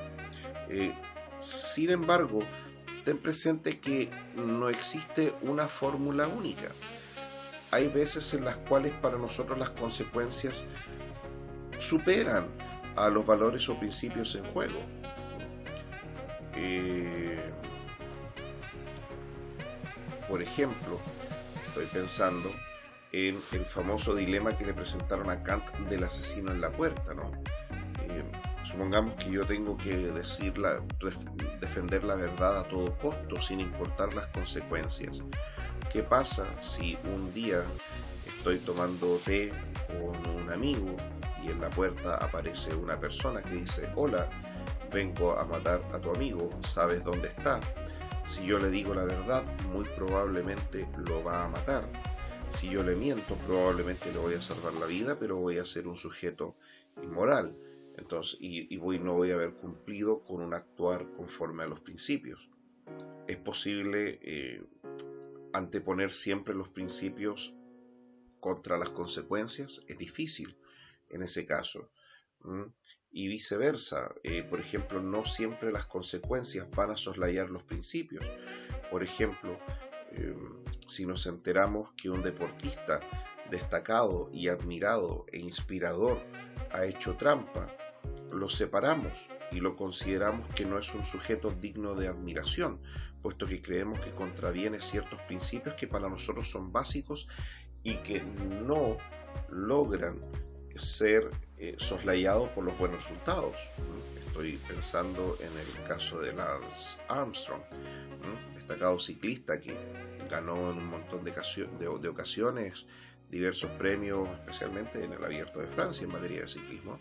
Sin embargo, ten presente que no existe una fórmula única. Hay veces en las cuales para nosotros las consecuencias superan a los valores o principios en juego. Por ejemplo, estoy pensando en el famoso dilema que le presentaron a Kant del asesino en la puerta, ¿no? Supongamos que yo tengo que defender la verdad a todo costo, sin importar las consecuencias. ¿Qué pasa si un día estoy tomando té con un amigo y en la puerta aparece una persona que dice: hola, vengo a matar a tu amigo, ¿sabes dónde está? Si yo le digo la verdad, muy probablemente lo va a matar. Si yo le miento, probablemente le voy a salvar la vida, pero voy a ser un sujeto inmoral. Entonces, no voy a haber cumplido con un actuar conforme a los principios. Es posible anteponer siempre los principios contra las consecuencias. Es difícil en ese caso. Y viceversa. Por ejemplo, no siempre las consecuencias van a soslayar los principios. Por ejemplo, si nos enteramos que un deportista destacado y admirado e inspirador ha hecho trampa, lo separamos y lo consideramos que no es un sujeto digno de admiración, puesto que creemos que contraviene ciertos principios que para nosotros son básicos y que no logran ser soslayados por los buenos resultados. Estoy pensando en el caso de Lance Armstrong, destacado ciclista que ganó en un montón de ocasiones diversos premios, especialmente en el Abierto de Francia en materia de ciclismo,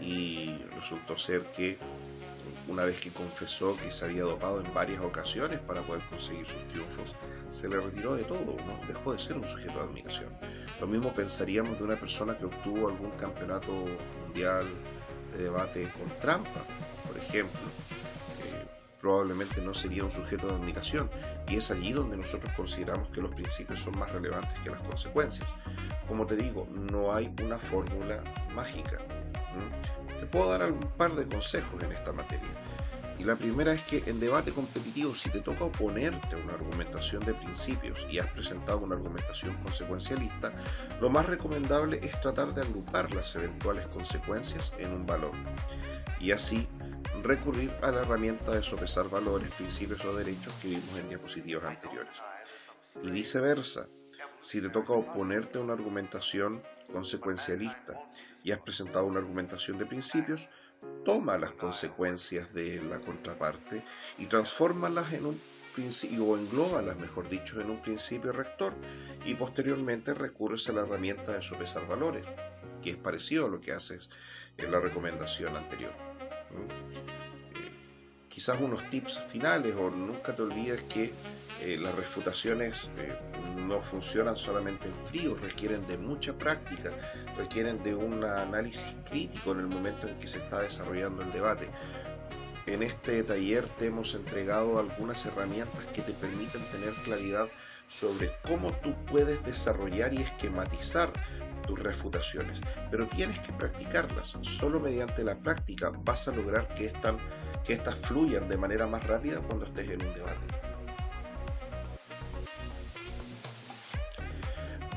y resultó ser que una vez que confesó que se había dopado en varias ocasiones para poder conseguir sus triunfos, se le retiró de todo, ¿no? Dejó de ser un sujeto de admiración. Lo mismo pensaríamos de una persona que obtuvo algún campeonato mundial de debate con trampa, por ejemplo. Probablemente no sería un sujeto de admiración, y es allí donde nosotros consideramos que los principios son más relevantes que las consecuencias. Como te digo, no hay una fórmula mágica. Te puedo dar un par de consejos en esta materia. Y la primera es que en debate competitivo, si te toca oponerte a una argumentación de principios y has presentado una argumentación consecuencialista, lo más recomendable es tratar de agrupar las eventuales consecuencias en un valor, y así recurrir a la herramienta de sopesar valores, principios o derechos que vimos en diapositivas anteriores. Y viceversa, si te toca oponerte a una argumentación consecuencialista y has presentado una argumentación de principios, toma las consecuencias de la contraparte y transfórmalas en un principio, o englóbalas, mejor dicho, en un principio rector, y posteriormente recurres a la herramienta de sopesar valores, que es parecido a lo que haces en la recomendación anterior. Quizás unos tips finales, o nunca te olvides que las refutaciones no funcionan solamente en frío, requieren de mucha práctica, requieren de un análisis crítico en el momento en que se está desarrollando el debate. En este taller te hemos entregado algunas herramientas que te permiten tener claridad sobre cómo tú puedes desarrollar y esquematizar tus refutaciones, pero tienes que practicarlas. Solo mediante la práctica vas a lograr que estas fluyan de manera más rápida cuando estés en un debate.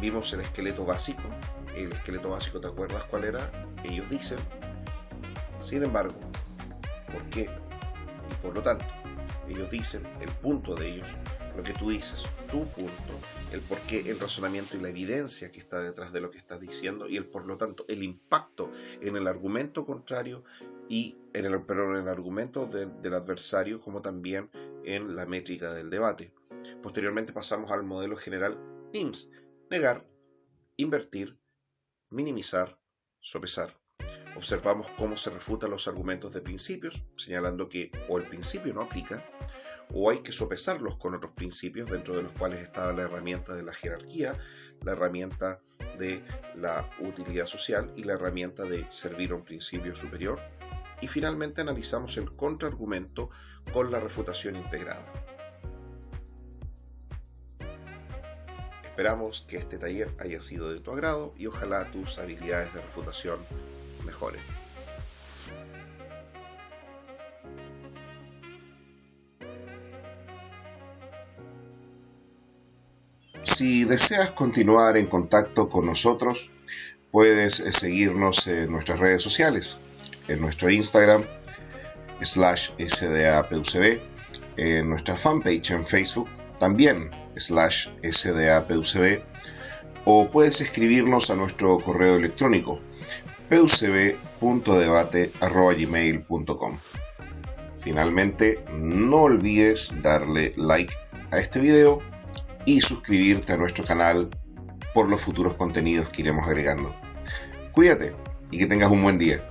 vimos el esqueleto básico. El esqueleto básico, ¿te acuerdas cuál era? Ellos dicen. Sin embargo, ¿por qué? Y por lo tanto, ellos dicen, el punto de ellos, lo que tú dices, tu punto, el por qué, el razonamiento y la evidencia que está detrás de lo que estás diciendo y por lo tanto el impacto en el argumento contrario y en el argumento del adversario, como también en la métrica del debate. Posteriormente pasamos al modelo general NIMS: negar, invertir, minimizar, sopesar. Observamos cómo se refutan los argumentos de principios, señalando que o el principio no aplica, o hay que sopesarlos con otros principios, dentro de los cuales está la herramienta de la jerarquía, la herramienta de la utilidad social y la herramienta de servir a un principio superior. Y finalmente analizamos el contraargumento con la refutación integrada. Esperamos que este taller haya sido de tu agrado y ojalá tus habilidades de refutación mejoren. Si deseas continuar en contacto con nosotros, puedes seguirnos en nuestras redes sociales, en nuestro Instagram /SDAPUCB, en nuestra fanpage en Facebook también /SDAPUCB, o puedes escribirnos a nuestro correo electrónico pucb.debate@gmail.com. Finalmente, no olvides darle like a este video y suscribirte a nuestro canal por los futuros contenidos que iremos agregando. Cuídate y que tengas un buen día.